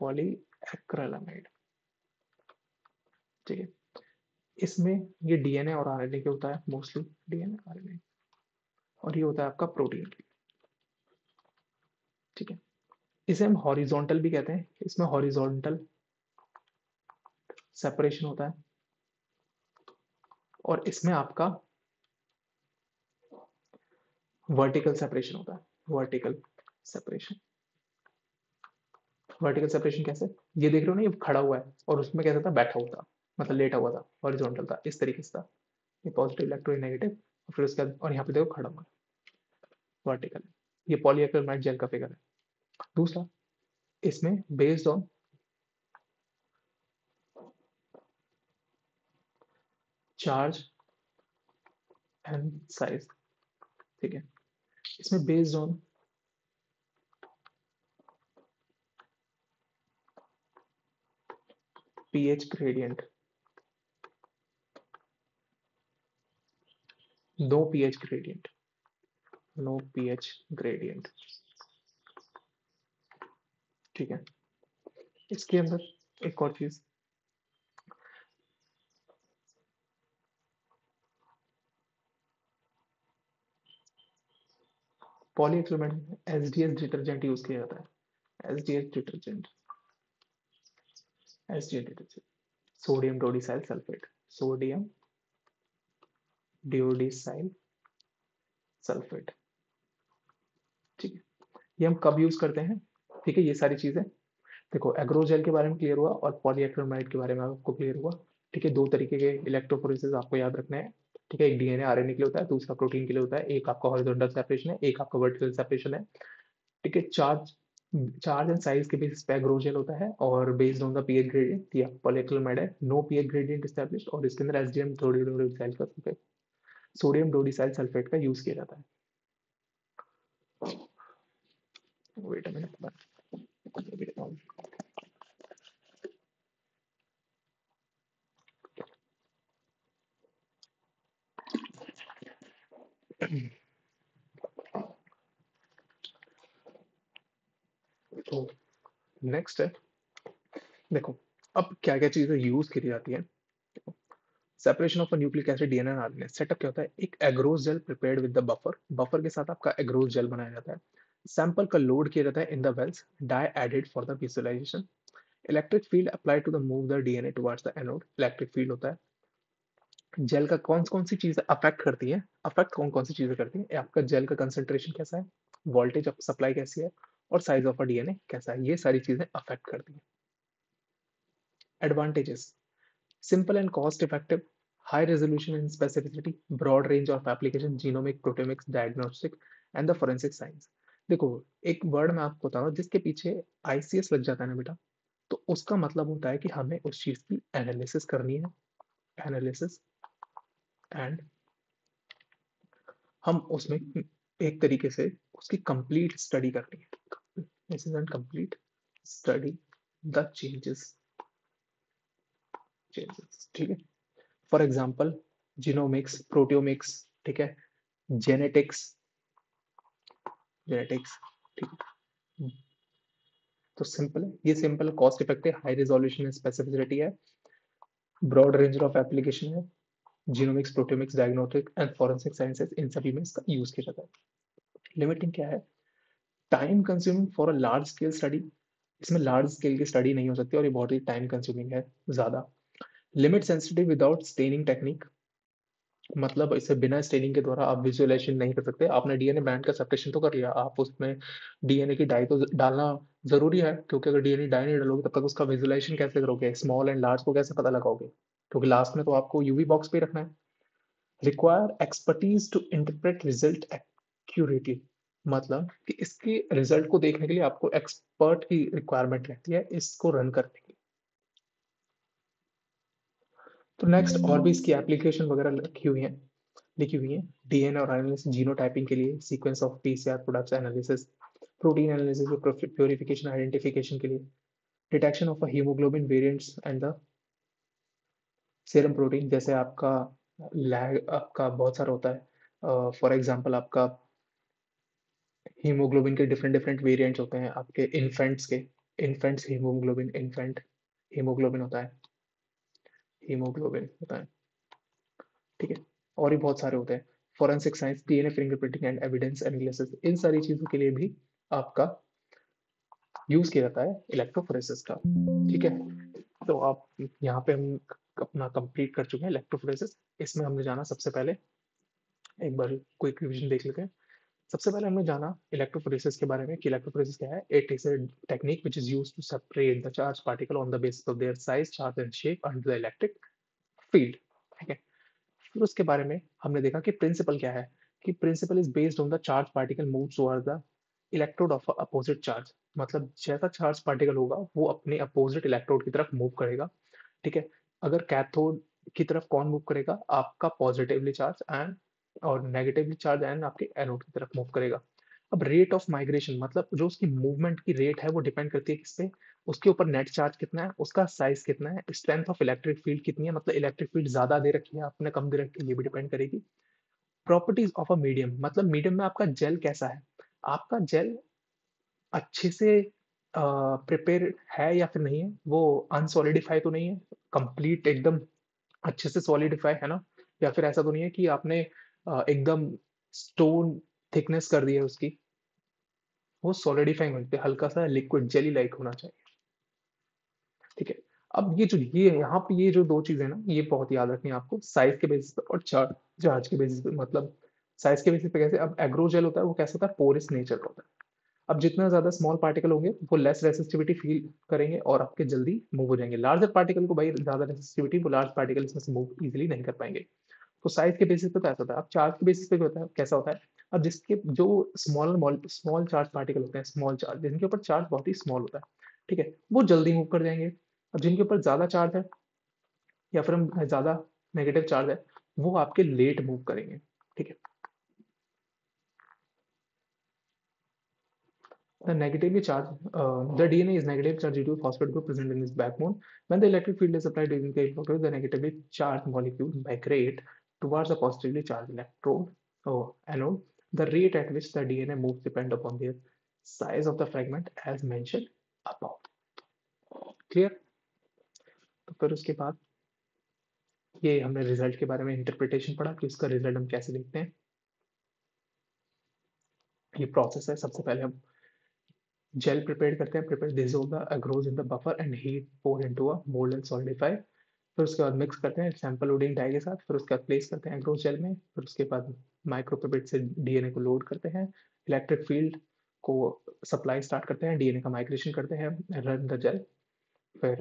पॉलीएक्रिलामाइड, ठीक है। इसमें ये डीएनए और आरएनए के होता है, मोस्टली डीएनए आरएनए, और ये होता है आपका प्रोटीन, ठीक है। इसे हम हॉरिजॉन्टल भी कहते हैं, इसमें हॉरिजॉन्टल सेपरेशन होता है और इसमें आपका वर्टिकल सेपरेशन होता है, वर्टिकल सेपरेशन। वर्टिकल सेपरेशन कैसे, ये देख रहे हो ना, ये खड़ा हुआ है और उसमें कैसा था, बैठा हुआ था, मतलब लेटा हुआ था, हॉरिजॉन्टल था, इस तरीके से था। ये पॉजिटिव इलेक्ट्रॉन नेगेटिव, और फिर उसके बाद और यहाँ पे देखो खड़ा हुआ है, वर्टिकल। ये पॉलीएक्रिलामाइड जेल का फिगर है। दूसरा, इसमें based on charge and size, ठीक है, इसमें based on pH gradient, no pH gradient, no pH gradient, ठीक है। इसके अंदर एक और चीज, पॉलीएक्रिलामाइड में एसडीएस डिटर्जेंट यूज किया जाता है, SDS detergent, SDS detergent, sodium dodecyl sulphate, sodium dodecyl sulphate, ठीक है। ये हम कब यूज करते हैं, ठीक है, ये सारी चीजें देखो एग्रोजेल के बारे में क्लियर हुआ और पॉलीएक्रिलामाइड के बारे में आपको क्लियर हुआ, ठीक है। दो तरीके के इलेक्ट्रोफोरेसिस आपको याद रखना है, ठीक है, एक डीएनए आरएनए के लिए होता है, दूसरा प्रोटीन के लिए होता है। एक आपका हॉरिजॉन्टल सेपरेशन है, एक आपका वर्टिकल सेपरेशन है, ठीक है। चार्ज चार्ज एंड साइज के बेसिस पे एग्रोजेल होता है और based on the pH gradient, या पॉलीएक्रिलामाइड है, नो पीएच ग्रेडियंट एस्टैब्लिश्ड, और इसके अंदर एसडीएम डोडिसाइल का सल्फेट, सोडियम डोडिसाइल सल्फेट का यूज किया जाता है। वेट अ मिनट, तो नेक्स्ट है, देखो अब क्या क्या चीजें यूज की जाती है। Separation of nucleic acid DNA और आरएनए सेटअप क्या होता है, एक agarose gel prepared with the buffer, buffer के साथ आपका एग्रोस जेल बनाया जाता है। सैंपल का लोड किया जाता है in the wells, dye added for the visualisation, electric field apply to the move the DNA towards the anode, electric field होता है। जेल का कौन कौन सी चीजें अफेक्ट करती है, अफेक्ट कौन कौन सी चीजें करती है, आपका जेल का कंसेंट्रेशन कैसा है, वोल्टेज ऑफ सप्लाई कैसी है, और साइज ऑफ अ डीएनए कैसा है, ये सारी चीजें अफेक्ट करती है। Advantages, simple and cost effective, high resolution and specificity, broad range of application, genomic, proteomics, diagnostic and the forensic science। देखो एक वर्ड मैं आपको बता रहा हूँ जिसके पीछे आईसीएस लग जाता है ना बेटा, तो उसका मतलब होता है कि हमें उस चीज़ की एनालिसिस करनी है, एनालिसिस एंड हम उसमें एक तरीके से उसकी कंप्लीट स्टडी करनी है। This is an complete study the changes, ठीक है। फॉर एग्जांपल जीनोमिक्स, प्रोटियोमिक्स, ठीक है, जेनेटिक्स, जेनेटिक्स, ठीक है। तो सिंपल है, ये simple, cost effective, high resolution specificity है, ब्रॉड रेंज ऑफ एप्लीकेशन है, genomics, proteomics, diagnostic and forensic sciences, इन सभी में इसका यूज किया जाता है। लिमिटिंग क्या है? Time consuming for a large scale study. इसमें लार्ज स्केल की स्टडी नहीं हो सकती और ये बहुत ही टाइम कंज्यूमिंग है ज्यादा। Limit sensitive without staining technique, मतलब इसे बिना स्टेनिंग के द्वारा आप विजुअलाइजेशन नहीं कर सकते। आपने डीएनए बैंड का सेपरेशन तो कर लिया, आप उसमें डीएनए की डाई तो डालना जरूरी है, क्योंकि अगर डीएनए डाई नहीं डालोगे तब तक उसका विजुअलाइजेशन कैसे करोगे, स्मॉल एंड लार्ज को कैसे पता लगाओगे, क्योंकि लास्ट में तो आपको यूवी बॉक्स पे रखना है। Require expertise to interpret result accurately, मतलब कि इसके रिजल्ट को देखने के लिए आपको एक्सपर्ट की रिक्वायरमेंट रहती है इसको रन करने की। तो नेक्स्ट और भी इसकी एप्लीकेशन वगैरह लिखी हुई है। डीएनए और आरएनए जीनोटाइपिंग के लिए, sequence of PCR products analysis, protein analysis, purification identification के लिए, detection of haemoglobin variants and the serum protein, जैसे आपका लैग आपका बहुत सारा होता है। फॉर एग्जांपल आपका हीमोग्लोबिन के डिफरेंट डिफरेंट वेरिएंट्स होते हैं आपके इन्फेंट्स हीमोग्लोबिन, इन्फेंट हीमोग्लोबिन होता है, ठीक है। और भी बहुत सारे होते हैं। Forensic science, DNA fingerprinting and evidence analysis, इन सारी चीजों के लिए भी आपका यूज किया जाता है इलेक्ट्रोफोरेसिस का, ठीक है। तो आप यहाँ पे हम अपना कंप्लीट कर चुके हैं इलेक्ट्रोफोरेसिस। इसमें हमने जाना सबसे पहले, एक बार क्विक रिवीजन देख लेते हैं। सबसे पहले हमने जाना इलेक्ट्रोफोरेसिस के बारे में कि इलेक्ट्रोफोरेसिस क्या है। It is a technique which is used to separate the charge particle on the basis of their size, charge and shape under the electric field, ठीक है। फिर उसके बारे में हमने देखा कि प्रिंसिपल क्या है, कि principle is based on the charge particle move toward the electrode of opposite charge, मतलब जैसा चार्ज पार्टिकल होगा वो अपने अपोजिट इलेक्ट्रोड की तरफ मूव करेगा, ठीक है। अगर कैथोड की तरफ कौन मूव करेगा, आपका पॉजिटिवली चार्ज एंड और नेगेटिवली चार्ज एंड आपके एनोड की तरफ मूव करेगा। अब रेट ऑफ माइग्रेशन, मतलब जो उसकी मूवमेंट की रेट है वो डिपेंड करती है किस पे, उसके ऊपर नेट चार्ज कितना है, उसका साइज कितना है, स्ट्रेंथ ऑफ इलेक्ट्रिक फील्ड कितनी है, मतलब इलेक्ट्रिक फील्ड ज्यादा दे रखी है आपने कम दे रखी है, ये भी डिपेंड करेगी। प्रॉपर्टीज ऑफ अ मीडियम, मतलब मीडियम में आपका जेल कैसा है, आपका जेल अच्छे से प्रिपेयर है या फिर नहीं है, वो अनसॉलिडिफाई तो नहीं है, कंप्लीट एकदम अच्छे से सॉलिडिफाई है ना, या फिर ऐसा तो नहीं है कि आपने एकदम स्टोन थिकनेस कर दी है उसकी, वो सॉलिडिफाइंग होती है, हल्का सा लिक्विड जेली लाइक होना चाहिए, ठीक है। अब ये यहाँ पे ये जो दो चीजें ना, ये बहुत याद रखनी है आपको, साइज के बेसिस पे और चार्ज चार्ज के बेसिस पे। मतलब साइज के बेसिस पे कैसे, अब एग्रोजेल होता है वो कैसा होता है, पोरस नेचर का होता है। अब जितना ज्यादा स्मॉल पार्टिकल होंगे वो लेस रेसिस्टिविटी फील करेंगे और आपके जल्दी मूव हो जाएंगे। लार्जर पार्टिकल को भाई ज्यादा रेसिस्टिविटी, वो लार्ज पार्टिकल इसमें से मूव इजीली नहीं कर पाएंगे। तो साइज के बेसिस पे तो ऐसा होता है। अब चार्ज के बेसिस पे क्या होता है, कैसा होता है, अब जिसके जो स्मॉल चार्ज पार्टिकल होते हैं, स्मॉल चार्ज जिनके ऊपर चार्ज बहुत ही स्मॉल होता है, ठीक है, वो जल्दी मूव कर जाएंगे। अब जिनके ऊपर ज्यादा चार्ज है या फिर हम ज्यादा नेगेटिव चार्ज है, वो आपके लेट मूव करेंगे, ठीक है। The negatively charged, the DNA is negatively charged due to phosphate group present in its backbone. When the electric field is applied using the electrode, the negatively charged molecule migrate towards a positively charged electrode or anode. The rate at which the DNA moves depend upon the size of the fragment as mentioned above. Clear? तो फिर उसके बाद ये हमने result के बारे में interpretation पढ़ा कि उसका रिजल्ट हम कैसे देखते हैं। ये प्रोसेस है, सबसे पहले हम जेल प्रिपेयर करते हैं, prepare dissolve the agarose in the buffer and heat pour into a mold and solidify। फिर उसके बाद मिक्स करते हैं सैंपल लोडिंग डाई के साथ, फिर उसके बाद प्लेस करते हैं एग्रोस जेल में, फिर उसके बाद माइक्रोपिपेट से डीएनए को लोड करते हैं, इलेक्ट्रिक फील्ड को सप्लाई स्टार्ट करते हैं, डीएनए का माइग्रेशन करते हैं, रन द जेल, फिर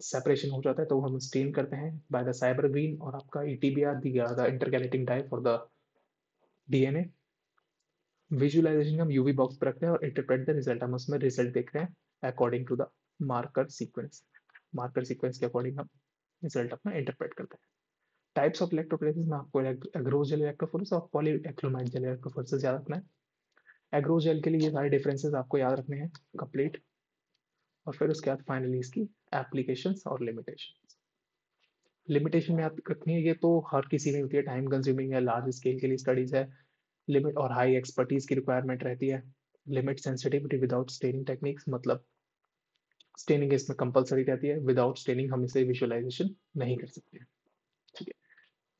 सेपरेशन हो जाता है तो हम स्टेन करते हैं बाय द साइबर ग्रीन और आपका EtBr the intercalating dye for the DNA. Visualisation हम यूवी बॉक्स पर रखते हैं और इंटरप्रेट द रिजल्ट, हम उसमें रिजल्ट देख रहे हैं according to the marker sequence. Marker sequence के अकॉर्डिंग हम रिजल्ट अपना इंटरप्रेट करते हैं। टाइप्स ऑफ इलेक्ट्रोफोरेसिस में आपको एग्रोजेल इलेक्ट्रोफोरेसिस और पॉलीएक्रिलामाइड जेल इलेक्ट्रोफोरेसिस याद रखना है। एग्रोजेल के लिए ये सारे डिफरेंसेस आपको याद रखने हैं कंप्लीट, और फिर उसके बाद फाइनली इसकी एप्लीकेशंस और लिमिटेशंस। लिमिटेशन में आप रखनी है, ये तो हर किसी में होती है, टाइम कंज्यूमिंग है, लार्ज स्केल के लिए स्टडीज है, लिमिट और हाई एक्सपर्टीज की रिक्वायरमेंट रहती है। Limit sensitivity without staining techniques, मतलब स्टेनिंग इसमें कंपलसरी रहती है, विदाउट स्टेनिंग हम इसे विजुअलाइजेशन नहीं कर सकते। ठीक है,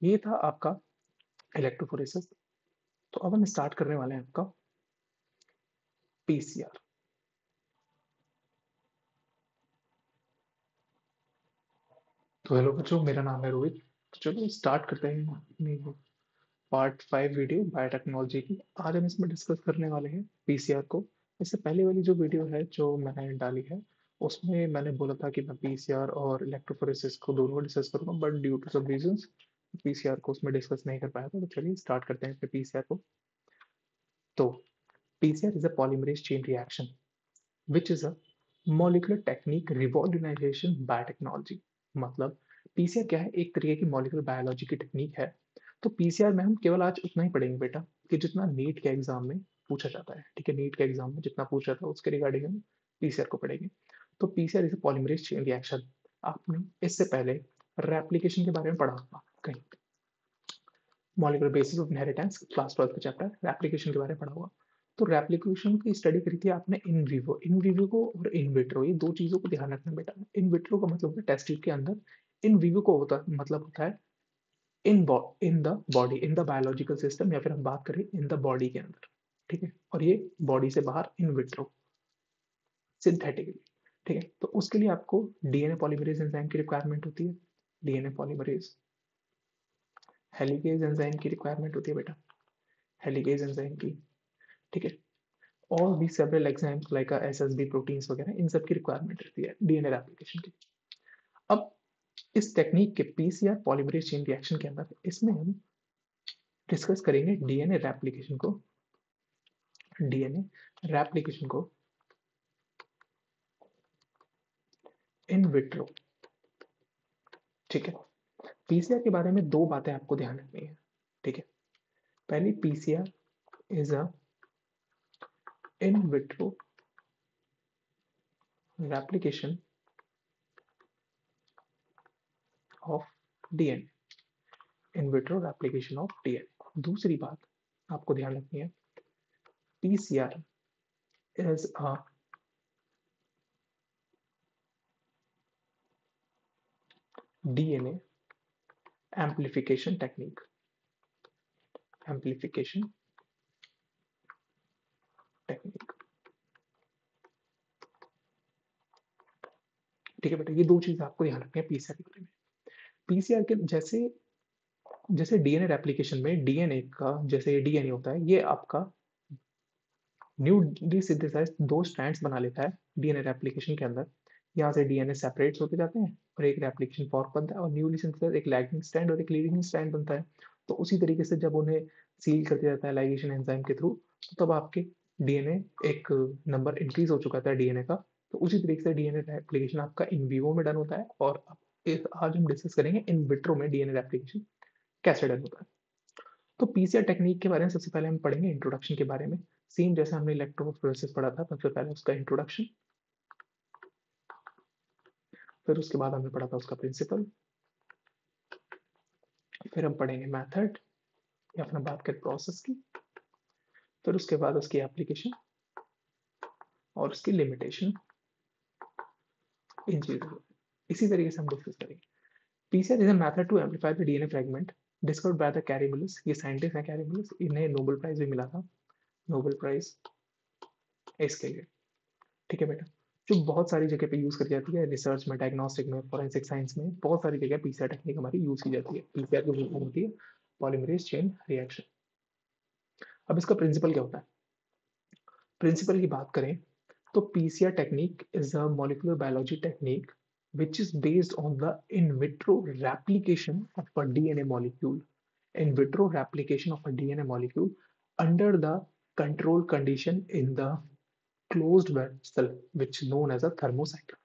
ये था आपका इलेक्ट्रोफोरेसिस। तो अब हम स्टार्ट करने वाले हैं आपका पीसीआर। तो हेलो बच्चों, मेरा नाम है रोहित। तो चलो स्टार्ट करते हैं अपनी पार्ट 5 वीडियो बायोटेक्नोलॉजी की। आज हम इसमें डिस्कस करने वाले हैं पीसीआर को। इससे पहले वाली जो वीडियो है जो मैंने डाली है, उसमें मैंने बोला था कि मैं पीसीआर और इलेक्ट्रोफोरेसिस को दोनों डिस्कस करूंगा, but due to some reasons PCR को उसमें डिस्कस नहीं कर पाया था। तो चलिए स्टार्ट करते हैं फिर पीसीआर को। तो PCR is a polymerase chain reaction which is a molecular technique revolutionisation biotechnology. मतलब पीसीआर क्या है, एक तरीके की मॉलिक्यूलर बायोलॉजी की टेक्निक है। तो पीसीआर में हम केवल आज उतना ही पढ़ेंगे बेटा कि जितना नीट के एग्जाम में पूछा जाता है। ठीक है, नीट के एग्जाम में जितना पूछा था उसके रिगार्डिंग हम पीसीआर को पढ़ेंगे। तो PCR is polymerase chain reaction. आपने इससे पहले रेप्लिकेशन के बारे में पढ़ा होगा कहीं, molecular basis of inheritance class 12 का चैप्टर रेप्लिकेशन के बारे में पढ़ा होगा। तो रेप्लिकेशन की स्टडी करी थी आपने इन विवो। इन विवो को और इन विट्रो, ये दो चीजों को ध्यान रखना बेटा। इन विट्रो का मतलब होता है टेस्ट ट्यूब के अंदर, इन विवो को होता मतलब होता है in the body, in the biological system, या फिर हम बात करें इन द बॉडी के अंदर। ठीक है, और ये बॉडी से बाहर इन विट्रो, सिंथेटिकली। ठीक है, तो उसके लिए आपको डीएनए पॉलीमरेज एंजाइम की रिक्वायरमेंट होती है। डीएनए पॉलीमरेज हेलिकेज एंजाइम की रिक्वायरमेंट होती है बेटा, हेलिकेज एंजाइम की। ठीक है, और भी several exams like SSB proteins वगैरह, इन सब की रिक्वायरमेंट रहती है डीएनए एप्लीकेशन की। अब इस टेक्निक के पीसीआर पॉलीमरेज चेन रिएक्शन के अंदर इसमें हम डिस्कस करेंगे डीएनए रेप्लिकेशन को, डीएनए रेप्लिकेशन को इन विट्रो। ठीक है, पीसीआर के बारे में दो बातें आपको ध्यान रखनी है। ठीक है, पहली, PCR is a in vitro replication of DNA, in vitro replication of DNA. दूसरी बात आपको ध्यान रखनी है, PCR is a DNA amplification technique, amplification technique. ठीक है बेटा, ये दो चीज आपको ध्यान रखनी है पीसीआर के बारे में। पीसीआर के जैसे जैसे डीएनए रेप्लिकेशन में डीएनए का जैसे डीएनए होता है, ये आपका न्यूली सिंथेसाइज दो स्ट्रैंड्स बना लेता है डीएनए रेप्लिकेशन के अंदर। यहाँ से डीएनए सेपरेट होते जाते हैं और एक रेप्लिकेशन फॉर्क बनता है, और न्यूली सिंथेसाइज एक लैगिंग स्ट्रैंड और एक लीडिंग स्ट्रैंड बनता है। तो उसी तरीके से जब उन्हें सील कर दिया जाता है लाइगेशन एंजाइम के थ्रू, तो तब आपके डीएनए एक नंबर इंक्रीज हो चुका था डीएनए का। तो उसी तरीके से डीएनए रेप्लिकेशन आपका इन विवो में डन होता है, और आज हम डिस्कस करेंगे इन विट्रो में डीएनए रेप्लिकेशन कैसे डन होता है। तो पीसीआर टेक्निक के बारे में सबसे पहले हम पढ़ेंगे इंट्रोडक्शन के बारे में। सेम जैसे हमने इलेक्ट्रोफोरेसिस पढ़ा था, सबसे पहले उसका इंट्रोडक्शन, फिर उसके बाद हमने पढ़ा था उसका प्रिंसिपल, फिर हम पढ़ेंगे मेथड या फिर हम बात करें प्रोसेस की, फिर उसके बाद उसकी एप्लीकेशन और उसकी लिमिटेशन, इन चीजों को इसी तरीके से हम डिस्कस करेंगे। PCR is a method to amplify the DNA fragment discovered by the Kary Mullis. ये साइंटिस्ट हैं कैरीमुलस, इन्हें नोबेल प्राइज भी मिला था, नोबेल प्राइज इसके लिए। ठीक है बेटा, जो बहुत सारी जगह पे यूज करी जाती है, रिसर्च में, डायग्नोस्टिक में, फोरेंसिक साइंस में, बहुत सारी जगह पीसीआर टेक्निक हमारी यूज की जाती है। पीसीआर की फुल फॉर्म होती है पॉलीमरेज चेन रिएक्शन। अब इसका प्रिंसिपल क्या होता है? प्रिंसिपल की बात करें तो PCR technique is a molecular biology technique which is based on the in vitro replication of a DNA molecule, in vitro replication of a DNA molecule under the control condition in the closed vessel which known as a thermocycle.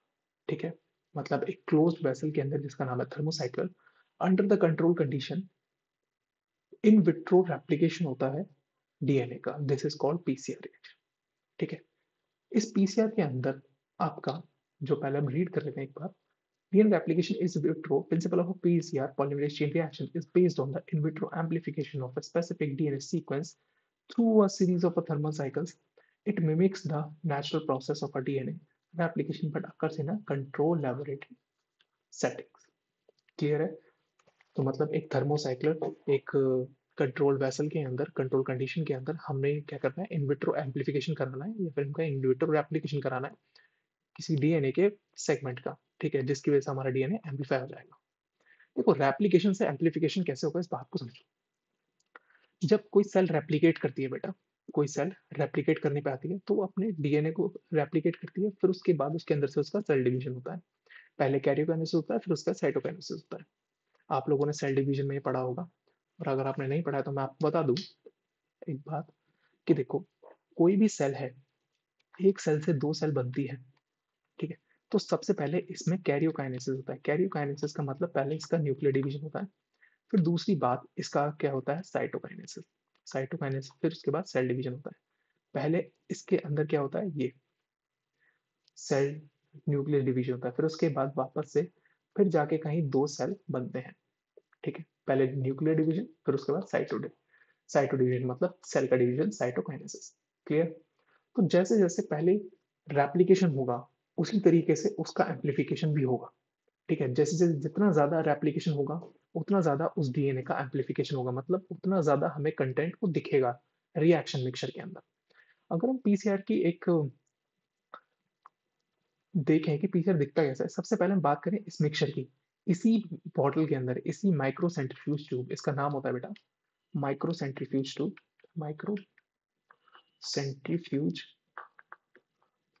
ठीक है? मतलब एक closed vessel के अंदर जिसका नाम है thermocycle, under the control condition in vitro replication होता है डीएनए का, this is called PCR reaction, ठीक है? इस पीसीआर के अंदर आपका जो पहले हम रीड कर लेते हैं एक बार, DNA replication is vitro. Principle of a PCR polymerase chain reaction is based on the in vitro amplification of a specific DNA sequence through a series of thermal cycles. It mimics the natural process of a DNA replication but occurs in a controlled laboratory settings. Clear है? तो मतलब एक thermocycler एक controlled vessel के अंदर control condition के अंदर हमने क्या करना है, इन विट्रो एम्प्लीफिकेशन कराना है या फिर इनका इन विट्रो रेप्लिकेशन कराना है किसी डीएनए के सेगमेंट का, ठीक है, जिसकी वजह से हमारा डीएनए एम्पलीफाई हो जाएगा। देखो रेप्लिकेशन से एम्पलीफिकेशन कैसे होगा इस बात को समझो। जब कोई सेल रेप्लिकेट करती है बेटा, कोई सेल रेप्लिकेट करने पे आती है तो वो अपने डीएनए को रेप्लिकेट करती है, फिर उसके बाद उसके अंदर से उसका सेल डिवीजन होता है। पहले कैरियोकाइनेसिस होता है, फिर उसका साइटोकाइनेसिस होता है। आप लोगों ने सेल डिवीजन में ये पढ़ा होगा, और अगर आपने नहीं पढ़ा है तो मैं आपको बता दूं एक बात कि देखो, कोई भी सेल है, एक सेल से 2 सेल बनती है, ठीक है? तो सबसे पहले इसमें कैरियोकाइनेसिस होता है। कैरियोकाइनेसिस का मतलब पहले इसका न्यूक्लियर डिवीजन होता है। फिर दूसरी बात इसका क्या होता है, साइटोकाइनेसिस। साइटोकाइनेसिस फिर उसके बाद सेल डिवीजन होता है। पहले इसके अंदर क्या होता है, ये सेल न्यूक्लियर डिवीजन होता है, फिर उसके बाद वापस से फिर जाके कहीं 2 सेल बनते हैं, ठीक है? पहले न्यूक्लियर डिवीजन फिर उसके बाद साइटो डिवीजन मतलब सेल का डिवीजन, साइटोकाइनेसिस। क्लियर? तो जैसे-जैसे पहले रेप्लिकेशन होगा, उसी तरीके से उसका एम्प्लीफिकेशन भी होगा, ठीक है? जैसे-जैसे जितना ज़्यादा रेप्लिकेशन होगा, उतना ज़्यादा उस डीएनए का एम्प्लीफिकेशन होगा, मतलब उतना ज़्यादा हमें कंटेंट वो दिखेगा रिएक्शन मिक्सचर के अंदर। अगर हम पीसीआर की एक देखें कि पीसीआर दिखता कैसा है, सबसे पहले हम बात करें इस मिक्सचर की। इसी बॉटल के अंदर, इसी माइक्रो सेंट्रीफ्यूज ट्यूब, इसका नाम होता है बेटा micro centrifuge tube, micro centrifuge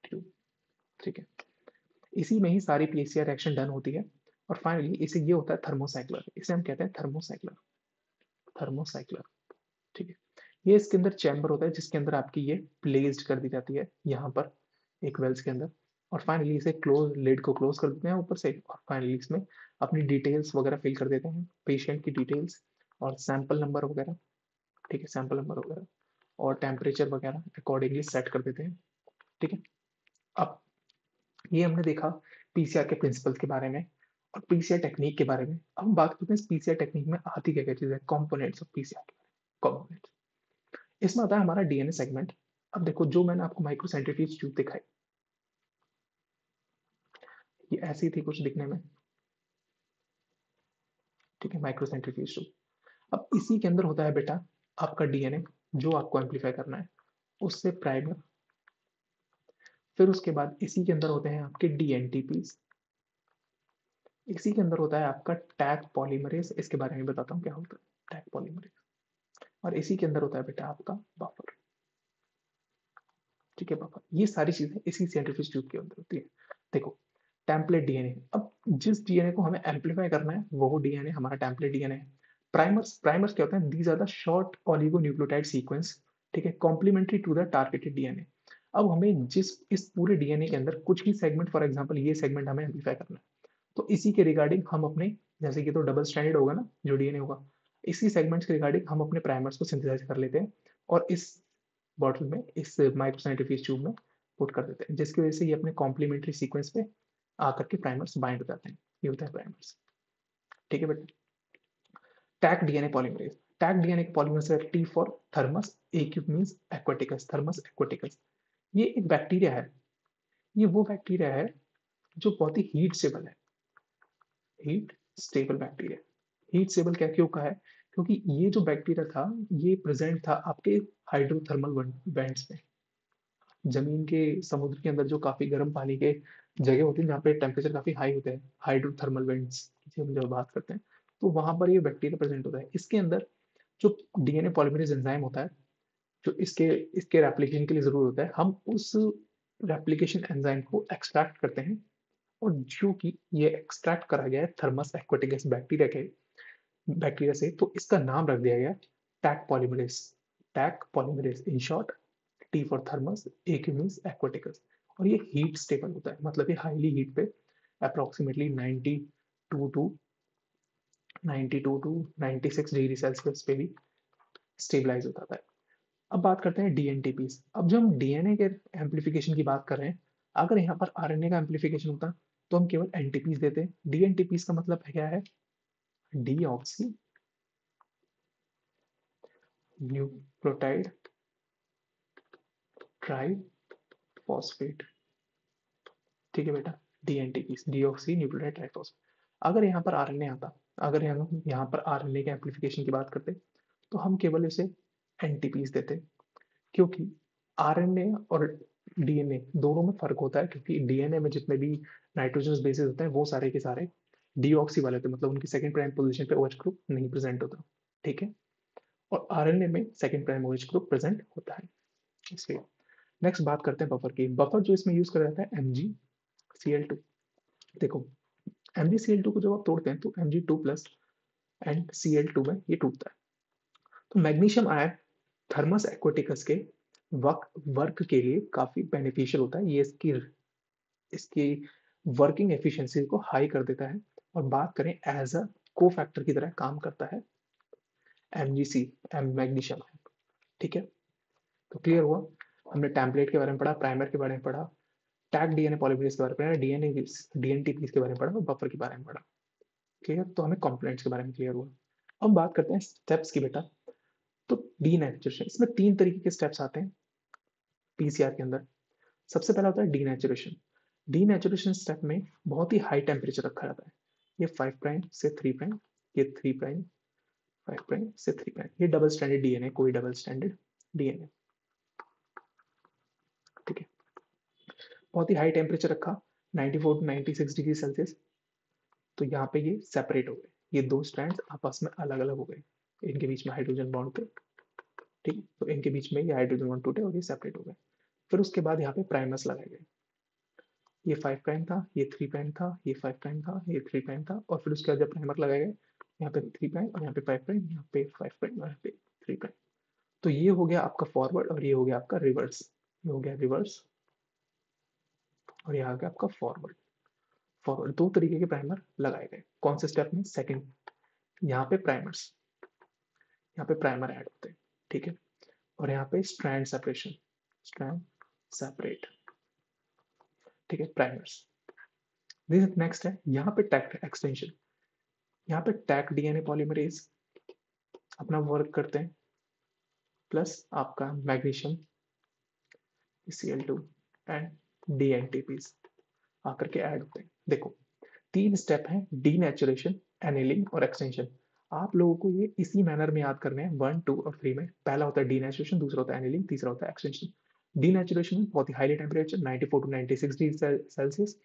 tube, ठीक है? इसी में ही सारी पीसीआर रिएक्शन डन होती है और फाइनली इसे ये होता है थर्मोसाइक्लर, इसे हम कहते हैं थर्मोसाइक्लर, थर्मोसाइक्लर, ठीक है? ये इसके अंदर चैम्बर होता है जिसके अंदर आपकी ये प्लेस्ड कर दी जाती है यहाँ पर एक वेल्स के अंदर, और फाइनली इसे क्लोज, लिड को क्लोज कर देते हैं ऊपर से, और फाइनली इसमें अपनी डिटेल्स वगैरह फिल कर देते हैं, पेशेंट की डिटेल्स और सैंपल नंबर वगैरह, ठीक है, सैंपल नंबर वगैरह और टेम्परेचर वगैरह अकॉर्डिंगली सेट कर देते हैं, ठीक है? अब ये हमने देखा पीसीआर के प्रिंसिपल्स के बारे में और पीसीआर टेक्निक के बारे में। अब हम बात करते हैं इस पीसीआर टेक्निक में आती क्या-क्या चीज़ें हैं, कंपोनेंट्स ऑफ पीसीआर के बारे में, कंपोनेंट्स। इसमें आता है हमारा डीएनए सेगमेंट। अब देखो जो मैंने आपको माइक्रोसेंट्रीफ्यूज ट्यूब दिखाई, ये ऐसी थी कुछ दिखने में, ठीक है, माइक्रोसेंट्रीफ्यूज ट्यूब। अब इसी के अंदर होता है बेटा आपका डीएनए जो आपको एम्प्लीफाई करना है, उससे प्राइमर, फिर उसके बाद इसी के अंदर होते हैं आपके डीएनटीपीज़, इसी के अंदर होता है आपका टैग पॉलीमरेज़, इसके बारे में बताता हूँ क्या होता है टैग पॉलीमरेज़, और इसी के अंदर होता है बेटा आपका बफर, ठीक है, बफर। ये सारी चीज़ें इसी सेंट्रीफ्यूज ट्यूब के अंदर होती है। देखो टेम्पलेट डीएनए, अब जिस डीएनए को हमें एम्प्लीफाई करना है वो डीएनए हमारा टेम्पलेट डीएनए है। प्राइमर्स क्या होता है, these are the short oligonucleotide sequence, ठीक है, complementary to the targeted DNA. अब हमें जिस इस पूरे डीएनए के अंदर कुछ ही सेगमेंट, फॉर एग्जांपल ये सेगमेंट हमें एम्प्लीफाई करना है, तो इसी के रिगार्डिंग हम अपने, जैसे कि तो डबल स्ट्रैंडेड होगा ना जो डीएनए होगा, इसी सेगमेंट्स के रिगार्डिंग हम अपने प्राइमर्स को सिंथेसाइज कर लेते हैं और इस बॉटल में, इस माइक्रोसाइंटिफिक ट्यूब में पुट कर देते हैं, जिसकी वजह से ये अपने कॉम्प्लीमेंट्री सीक्वेंस पे आकर के प्राइमर्स बाइंड हो जाते हैं। ये होता है प्राइमर्स, ठीक है बेटा? Taq DNA polymerase, Taq DNA polymerase है T for Thermus, aq means aquaticus, Thermus aquaticus. ये एक बैक्टीरिया है, ये वो बैक्टीरिया है जो बहुत ही हीट स्टेबल है, heat stable bacteria. Heat stable क्या क्यों कहा है, क्योंकि ये जो बैक्टीरिया था ये प्रेजेंट था आपके हाइड्रोथर्मल वेंट्स में, जमीन के, समुद्र के अंदर जो काफी गर्म पानी के जगह होती है जहाँ पे टेम्परेचर काफी हाई होते हैं, हाइड्रोथर्मल वेंट्स की हम जब बात करते हैं, तो वहां पर ये बैक्टीरिया प्रेजेंट होता है। इसके अंदर जो डीएनए पॉलीमरेज एंजाइम होता है, जो इसके इसके रेप्लिकेशन के लिए जरूर होता है, हम उस रेप्लिकेशन एंजाइम को एक्सट्रैक्ट करते हैं, और जो कि ये एक्सट्रैक्ट करा गया है थर्मस एक्वाटिकस बैक्टीरिया से, तो इसका नाम रख दिया गया tag polymerase, tag polymerase in short, T for thermos, A Q means aquaticus. और ये हीट स्टेबल होता है, मतलब ये हाईली हीट पे अप्रोक्सीमेटली 92 टू 96 डिग्री सेल्सियस पे भी स्टेबलाइज होता है। अब बात करते हैं डीएनटीपीस। अब जो हम डीएनए के एम्प्लीफिकेशन की बात कर रहे हैं, अगर यहाँ पर आरएनए का एम्प्लीफिकेशन होता तो हम केवल एनटीपीस देते हैं। डीएनटीपीस का मतलब क्या है? Deoxy nucleotide triphosphate. ठीक है बेटा, डीएनटीपीस डीऑक्सी न्यूक्लियोटाइड ट्राइफॉस्फेट। अगर यहाँ पर आरएनए आता, अगर हम यहाँ पर आरएनए के एम्प्लीफिकेशन की बात करते तो हम केवल इसे एनटीपीस देते, क्योंकि आरएनए और डीएनए दोनों में फर्क होता है, क्योंकि डीएनए में जितने भी नाइट्रोजनस बेसिस होते हैं वो सारे के सारे डीऑक्सी वाले होते हैं, मतलब उनकी सेकंड प्राइम पोजीशन पे ओएच ग्रुप नहीं प्रेजेंट होता। ठीक है, और आरएनए में second prime OH group present होता है, इसलिए। नेक्स्ट बात करते हैं बफर की। बफर जो इसमें यूज करा जाता है MgCl2। देखो, MgCl2 को जब आप तोड़ते हैं तो Mg2 प्लस एंड Cl2 में ये टूटता है। तो मैग्नीशियम आयन थर्मस एक्वाटिकस के वर्क के लिए काफी बेनिफिशियल होता है। ये इसकी वर्किंग एफिशिएंसी को हाई कर देता है। और बात करें एज अ को फैक्टर की तरह काम करता है MgC मैग्नीशियम। ठीक है, तो क्लियर हुआ। हमने टेम्पलेट के बारे में पढ़ा, प्राइमर के बारे में पढ़ा, टैग डीएनए पॉलीमरेज के बारे में पढ़ा, डीएनटीपीस के बारे में पढ़ा और बफर के बारे में पढ़ा। क्लियर, तो हमें कंपोनेंट्स के बारे में क्लियर हुआ। अब बात करते हैं स्टेप्स की बेटा। तो डीनेचुरेशन, इसमें 3 तरीके के स्टेप्स आते हैं पीसीआर के अंदर। सबसे पहला होता है डीनेचुरेशन। डीनेचुरेशन स्टेप में बहुत ही हाई टेम्परेचर रखा जाता है। ये 5 प्राइम से 3 प्राइम, ये 3 प्राइम 5 प्राइम से 3 प्राइम, ये डबल स्टैंडर्ड डीएनए, कोई डबल स्टैंडर्ड डीएनए। ठीक है, बहुत ही हाई टेम्परेचर रखा, 94 टू 96 डिग्री सेल्सियस। तो यहाँ पे ये सेपरेट हो गए, ये 2 स्ट्रैंड्स आपस में अलग अलग हो गए, इनके बीच में हाइड्रोजन बॉन्ड थे। ठीक, तो इनके बीच में ये हाइड्रोजन बॉन्ड टूटे और ये सेपरेट हो गए। फिर उसके बाद यहाँ पे प्राइमर्स लगाए गए। ये 5 प्राइम था, ये 3 प्राइम था, ये 5 प्राइम था, ये 3 प्राइम था, और फिर उसके बाद जब प्राइमर लगाए गए, यहाँ पे 3 प्राइम और यहाँ पे 5 प्राइम, यहाँ पे 5 प्राइम और यहाँ पे 3 प्राइम। तो ये हो गया आपका फॉरवर्ड और ये हो गया आपका रिवर्स। ये हो गया रिवर्स और ये आ गया आपका फॉरवर्ड। फॉरवर्ड 2 तरीके के प्राइमर लगाए गए। कौन से स्टेप में? सेकंड। यहाँ पे प्राइमर्स, यहाँ पे प्राइमर ऐड होते हैं। ठीक है, और यहाँ पे स्ट्रैंड सेपरेशन, स्ट्रैंड सेपरेट। ठीक है, प्राइमर्स। नेक्स्ट है यहाँ पे टैग एक्सटेंशन। यहाँ पे टैग डीएनए पॉलीमरेज अपना वर्क करते हैं, प्लस आपका मैग्नीशियम Cl2 एंड डीएनटीपीस आकर के ऐड होते हैं। देखो, 3 स्टेप हैं, डीनेचुरेशन, एनिलिंग और एक्सटेंशन। आप लोगों को ये इसी मैनर में याद करने हैं, 1, 2 और 3 में। पहला होता है डीनेचुरेशन, दूसरा होता है एनिलिंग, तीसरा होता है एक्सटेंशन। डीनेचुरेशन में बहुत ही highly temperature 94 to 96 degree Celsius,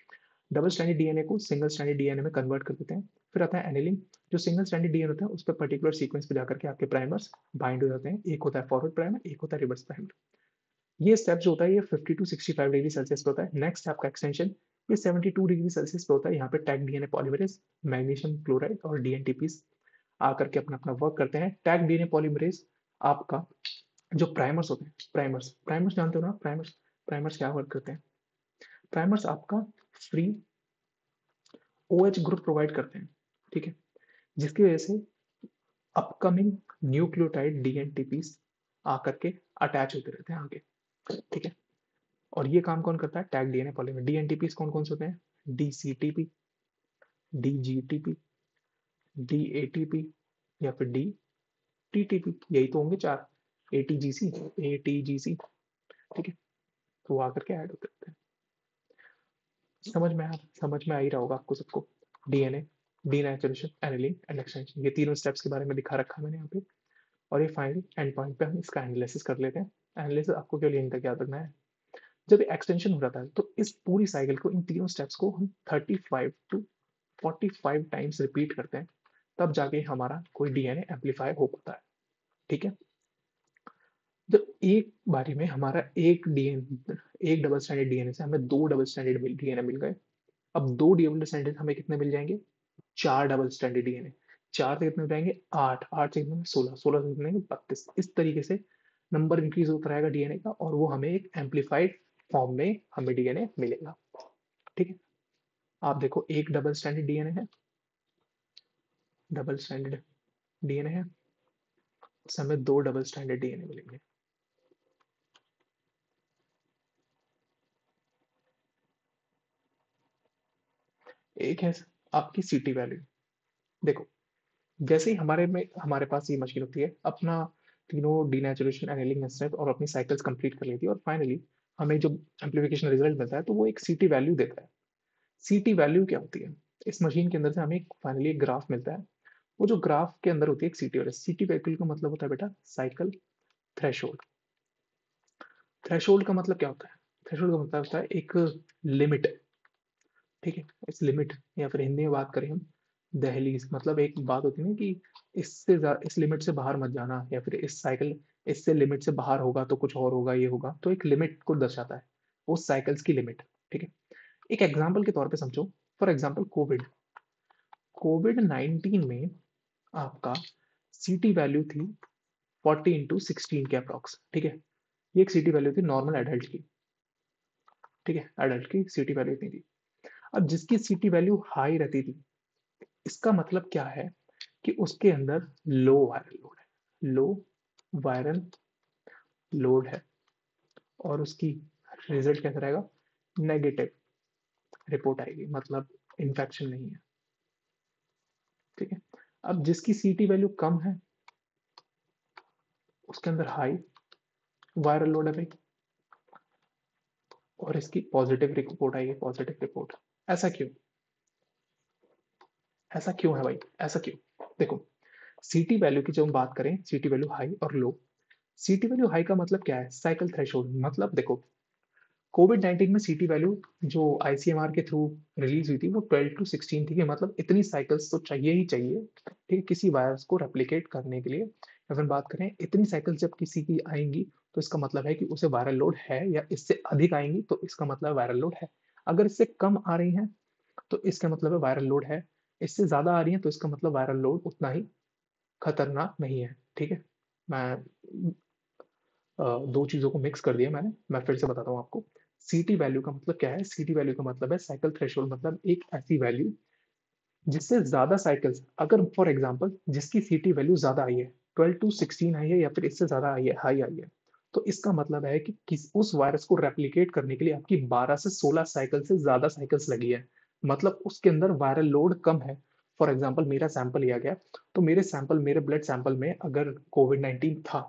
double standard DNA को सिंगल स्टैंडर्ड डीएनए में कन्वर्ट कर देते हैं। फिर आता है एनिलिंग, जो सिंगल स्टैंडर्ड डीएनए होता है उस पर पर्टिकुलर सीक्वेंस पे जाकर के आपके प्राइमर्स बाइंड हो जाते हैं। एक होता है फॉरवर्ड प्राइमर, एक होता है रिवर्स प्राइमर। ये स्टेप जो होता है ये 50 टू 65 डिग्री सेल्सियस पे होता है। नेक्स्ट आपका एक्सटेंशन, ये 72 डिग्री सेल्सियस पे होता है। यहाँ पे tag DNA polymerase, magnesium chloride और डीएनटीपीस आकर के अपना अपना वर्क करते हैं। टैग डीएनए पॉलीमरेज आपका जो प्राइमर्स होते हैं, प्राइमर्स प्राइमर्स जानते हो ना, प्राइमर्स प्राइमर्स क्या वर्क करते हैं? प्राइमर्स आपका फ्री OH ग्रुप प्रोवाइड करते हैं। ठीक है, जिसकी वजह से अपकमिंग न्यूक्लियोटाइड डीएनटीपीस आकर के अटैच होते रहते हैं आगे। ठीक है, और ये काम कौन करता है? Tag DNA polymer. डीएनटीपीस कौन कौन से होते हैं? डीसीटीपी, डीजीटीपी, डीएटीपी या फिर डीटीटीपी, यही तो होंगे 4। ATGC, ATGC. ठीक है, तो वो आकर के ऐड होते रहते हैं। समझ में आ ही रहा होगा आपको सबको। DNA, denaturation, annealing and extension, ये तीनों स्टेप्स के बारे में दिखा रखा है मैंने यहाँ पे। और ये फाइनल एंड पॉइंट पे हम इसका एनालिसिस कर लेते हैं। एनालिसिस आपको केवल यहीं तक याद रखना है। जब एक्सटेंशन हो जाता है तो इस पूरी साइकिल को, इन तीनों स्टेप्स को हम 35 टू 45 टाइम्स रिपीट करते हैं, तब जाके हमारा कोई डीएनए एम्पलीफाई हो पाता है। ठीक है, जब एक बारी में हमारा एक डबल स्टैंडर्ड डीएनए से हमें 2 डबल स्टैंडर्ड डीएनए मिल गए। अब 2 डबल स्टैंडर्ड हमें कितने मिल जाएंगे? 4 डबल स्टैंडर्ड डीएनए। 4 से कितने हो जाएंगे? 8, 8 से कितने? 16, 16 से कितने? 32। इस तरीके से नंबर इंक्रीज होता रहेगा डीएनए का, और वो हमें एक एम्पलीफाइड फॉर्म में हमें डीएनए मिलेगा। ठीक है, आप देखो एक डबल स्टैंडर्ड डीएनए है, डबल स्टैंडर्ड डीएनए है, उस हमें 2 डबल स्टैंडर्ड डीएनए मिलेंगे। एक है आपकी सीटी वैल्यू। देखो, जैसे ही हमारे पास ये मशीन होती है, अपना तीनों डीनेचुरेशन, एनीलिंग स्टेप और अपनी साइकिल्स कंप्लीट कर लेती है, और फाइनली हमें जो एम्प्लीफिकेशन रिजल्ट मिलता है, तो वो एक सीटी वैल्यू देता है। सीटी वैल्यू क्या होती है? इस मशीन के अंदर से हमें फाइनली एक ग्राफ मिलता है। वो जो ग्राफ के अंदर होती है एक सीटी वैल्यू। सीटी वैल्यू का मतलब होता है बेटा साइकिल थ्रेशोल्ड। थ्रेशोल्ड का मतलब क्या होता है? थ्रेशोल्ड का मतलब होता है एक लिमिट। ठीक है, इस लिमिट, या फिर हिंदी में बात करें हम, दहलीज, मतलब एक बात होती है ना कि इस लिमिट से बाहर मत जाना, या फिर इस साइकिल इससे लिमिट से बाहर होगा तो कुछ और होगा, ये होगा, तो एक लिमिट को दर्शाता है, वो साइकिल्स की लिमिट। ठीक है, एक एग्जाम्पल के तौर पे समझो। फॉर एग्जाम्पल कोविड, कोविड 19 में आपका सीटी वैल्यू थी 40/16 के अप्रॉक्स। ठीक है, ये एक सीटी वैल्यू थी नॉर्मल एडल्ट की। ठीक है, एडल्ट की सीटी वैल्यू इतनी थी। अब जिसकी सीटी वैल्यू हाई रहती थी, इसका मतलब क्या है कि उसके अंदर लो वायरल लोड है, लो वायरल लोड है, और उसकी रिजल्ट कैसा रहेगा? नेगेटिव रिपोर्ट आएगी, मतलब इन्फेक्शन नहीं है। ठीक है, अब जिसकी सीटी वैल्यू कम है, उसके अंदर हाई वायरल लोड है भाई, और इसकी पॉजिटिव रिपोर्ट आएगी, पॉजिटिव रिपोर्ट। ऐसा क्यों? ऐसा क्यों है भाई? ऐसा क्यों? देखो, सीटी वैल्यू की जब हम बात करें, सीटी वैल्यू हाई और लो, सीटी वैल्यू हाई का मतलब क्या है? Cycle threshold. मतलब देखो, कोविड 19 में सीटी वैल्यू जो आईसीएमआर के थ्रू रिलीज हुई थी, वो 12/16 थी, कि मतलब इतनी साइकिल्स तो चाहिए ही चाहिए, ठीक है, किसी वायरस को रेप्लिकेट करने के लिए। अगर बात करें, इतनी साइकिल्स जब किसी की आएंगी, तो इसका मतलब है कि उसे वायरल लोड है, या इससे अधिक आएंगी तो इसका मतलब वायरल लोड है। अगर इससे कम आ रही हैं, तो इसका मतलब है वायरल लोड है। इससे ज्यादा आ रही है, तो इसका मतलब वायरल लोड उतना ही खतरनाक नहीं है। ठीक है, मैं दो चीजों को मिक्स कर दिया मैंने। मैं फिर से बताता हूँ आपको। सीटी वैल्यू का मतलब क्या है? सीटी वैल्यू का मतलब है साइकिल थ्रेशोल्ड, मतलब एक ऐसी वैल्यू जिससे ज्यादा साइकिल्स, अगर फॉर एग्जांपल जिसकी सीटी वैल्यू ज्यादा आई है, 12/16 आई है, या फिर इससे ज्यादा आई है, हाई आई है, तो इसका मतलब है कि उस वायरस को रेप्लिकेट करने के लिए आपकी 12 से 16 साइकिल से ज्यादा साइकिल्स लगी है, मतलब उसके अंदर वायरल लोड कम है। फॉर एग्जाम्पल मेरा सैंपल लिया गया, तो मेरे ब्लड सैंपल में अगर कोविड 19 था,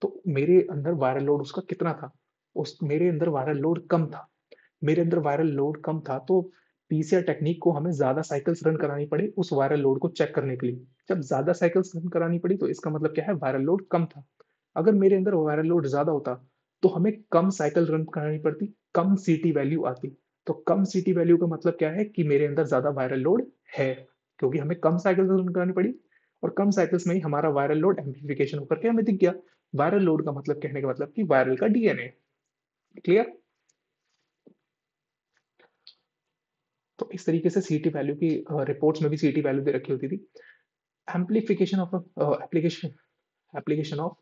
तो मेरे अंदर वायरल लोड उसका कितना था? उस मेरे अंदर वायरल लोड कम था। मेरे अंदर वायरल लोड कम था, तो पीसीआर टेक्निक को हमें ज्यादा साइकिल्स रन करानी पड़ी उस वायरल लोड को चेक करने के लिए। जब ज्यादा साइकिल्स रन करानी पड़ी, तो इसका मतलब क्या है? वायरल लोड कम था। अगर मेरे अंदर वायरल लोड ज्यादा होता, तो हमें कम साइकिल रन करानी पड़ती, कम सीटी वैल्यू आती। तो कम सीटी वैल्यू का मतलब क्या है? कि मेरे अंदर ज्यादा वायरल लोड है, क्योंकि हमें कम साइकिल रन करानी पड़ी, और कम साइकिल्स में ही हमारा वायरल लोड एम्प्लीफिकेशन होकर के हमें दिख गया। वायरल लोड का मतलब, कहने का मतलब कि वायरल का डीएनए। क्लियर? तो इस तरीके से सीटी वैल्यू की रिपोर्ट्स में भी सीटी वैल्यू दे रखी होती थी। Amplification of application application of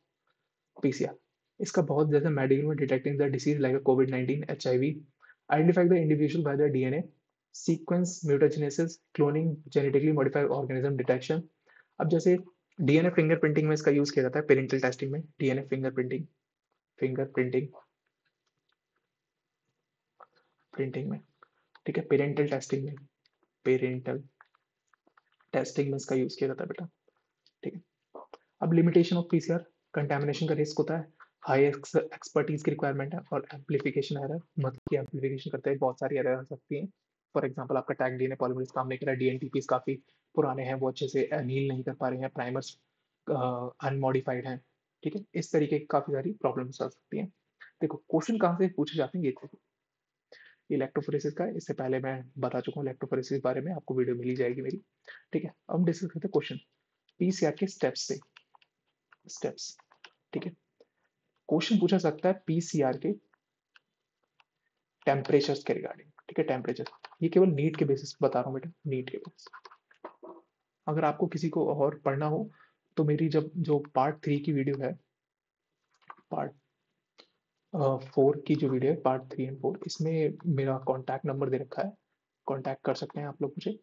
PCR, इसका बहुत जैसे मेडिकल में detecting the disease like Covid 19, HIV, identify the individual by the DNA sequence, mutagenesis, cloning, genetically modified organism detection. अब जैसे डीएनए फिंगरप्रिंटिंग में इसका यूज किया जाता है, पेरेंटल टेस्टिंग में डीएनए फिंगरप्रिंटिंग, फिंगरप्रिंटिंग प्रिंटिंग में। ठीक है, पेरेंटल टेस्टिंग में, पेरेंटल टेस्टिंग में इसका यूज किया जाता है बेटा। ठीक है, अब लिमिटेशन ऑफ पीसीआर, कंटामिनेशन का रिस्क होता है, हाई एक्सपर्टीज की रिक्वायरमेंट है, और एम्पलीफिकेशन एरर, मतलब कि एम्पलीफिकेशन करते हैं बहुत सारी एरर आ सकती हैं। फॉर एग्जांपल आपका टैग डीएनए पॉलीमरेज काम नहीं कर रहा है, डीएनटीपीस काफी पुराने हैं, वो अच्छे से हील नहीं कर पा रहे हैं, प्राइमर्स अनमॉडिफाइड हैं। ठीक है, इस तरीके की काफी सारी प्रॉब्लम्स आ सकती हैं। देखो, क्वेश्चन कहाँ से पूछे जाते हैं, ये इलेक्ट्रोफोरेसिस का है। इससे पहले मैं बता चुका हूँ इलेक्ट्रोफोरेसिस के बारे में, आपको वीडियो मिल ही जाएगी मेरी। ठीक है, अब हम डिस्कस करते हैं क्वेश्चन पीसीआर के स्टेप्स से। स्टेप्स, ठीक है, क्वेश्चन पूछा सकता है पीसीआर के टेम्परेचर्स के रिगार्डिंग। ठीक है, टेम्परेचर, ये केवल नीट के बेसिस पे बता रहा हूँ बेटा, नीट के बेसिस। अगर आपको किसी को और पढ़ना हो, तो मेरी जब जो पार्ट 3 की वीडियो है, पार्ट 4 की जो वीडियो है, पार्ट 3 एंड 4, इसमें मेरा कॉन्टैक्ट नंबर दे रखा है। कॉन्टैक्ट कर सकते हैं आप लोग मुझे,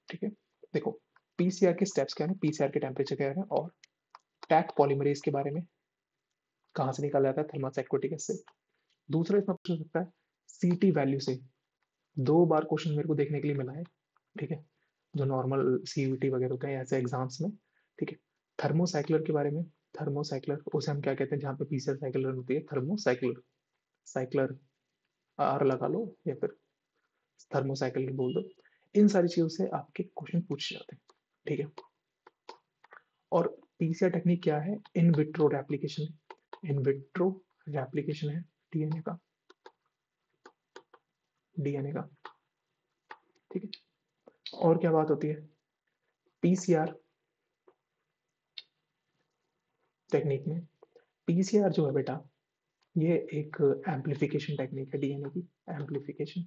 ठीक है? देखो, पीसीआर के स्टेप्स क्या हैं, पीसीआर के टेम्परेचर क्या है और टैक पॉलीमरेज़ के बारे में कहाँ से निकाला जाता है, थर्मस एक्विटिक एसिड। दूसरा इसमें पूछ सकता है सीटी वैल्यू से, 2 बार क्वेश्चन मेरे को देखने के लिए मिला है, ठीक है? जो नॉर्मल सीयूईटी वगैरह होते हैं ऐसे एग्ज़ाम्स में, ठीक है? थर्मोसाइक्लर के बारे में, थर्मोसाइक्लर उसे हम क्या कहते हैं जहाँ पे पीसीआर साइकिल रन होती है, थर्मोसाइक्लर, साइक्लर आर लगा लो या फिर थर्मोसाइक्लर बोल दो। इन सारी चीज़ों से आपके क्वेश्चन पूछे जाते हैं, ठीक है? और पीसीआर टेक्निक क्या है? इन विट्रो रेप्लिकेशन, इन विट्रो रेप्लिकेशन है डीएनए का, डीएनए का, ठीक है? और क्या बात होती है? पीसीआर टेक्निक में, पीसीआर जो है बेटा, ये एक एम्प्लीफिकेशन टेक्निक है, डीएनए की एम्प्लीफिकेशन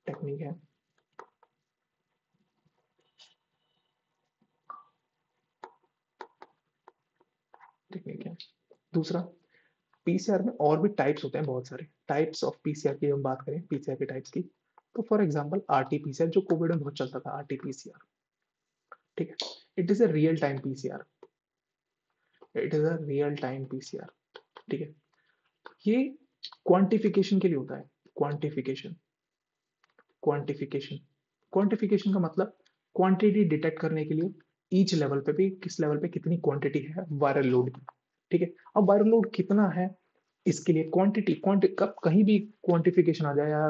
टेक्निक है। टेक्निक है। दूसरा, पीसीआर में और भी टाइप्स होते हैं बहुत सारे। टाइप्स ऑफ पीसीआर की हम बात करें, पीसीआर के टाइप्स की, तो फॉर एग्जांपल आरटी-पीसीआर जो कोविड में बहुत चलता था, आरटी-पीसीआर, ठीक है? It is a real time PCR, it is a real time PCR, ठीक है? ये क्वांटिफिकेशन के लिए होता है, क्वांटिफिकेशन, क्वांटिफिकेशन, क्वांटिफिकेशन का मतलब क्वांटिटी डिटेक्ट करने के लिए ईच लेवल पे भी किस लेवल पे कितनी क्वांटिटी है वायरल लोड की, ठीक है? अब वायरल लोड कितना है इसके लिए क्वांटिटी क्वांटि कब कहीं भी क्वांटिफिकेशन आ जाए या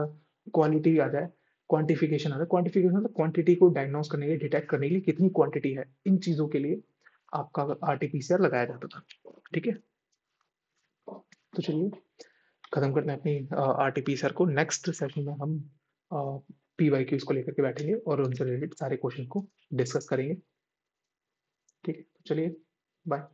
क्वालिटी आ जाए, क्वांटिफिकेशन आ जाए, क्वांटिफिकेशन मतलब क्वांटिटी को डायग्नोस करने के लिए, डिटेक्ट करने के लिए कितनी क्वांटिटी है, इन चीज़ों के लिए आपका आरटी-पीसीआर लगाया जाता था, ठीक है? तो चलिए खत्म करते हैं अपनी आरटी-पीसीआर को। नेक्स्ट सेशन में हम पीवाईक्यूज़ को लेकर के बैठेंगे और उनसे रिलेटेड सारे क्वेश्चन को डिस्कस करेंगे, ठीक है? तो चलिए, बाय।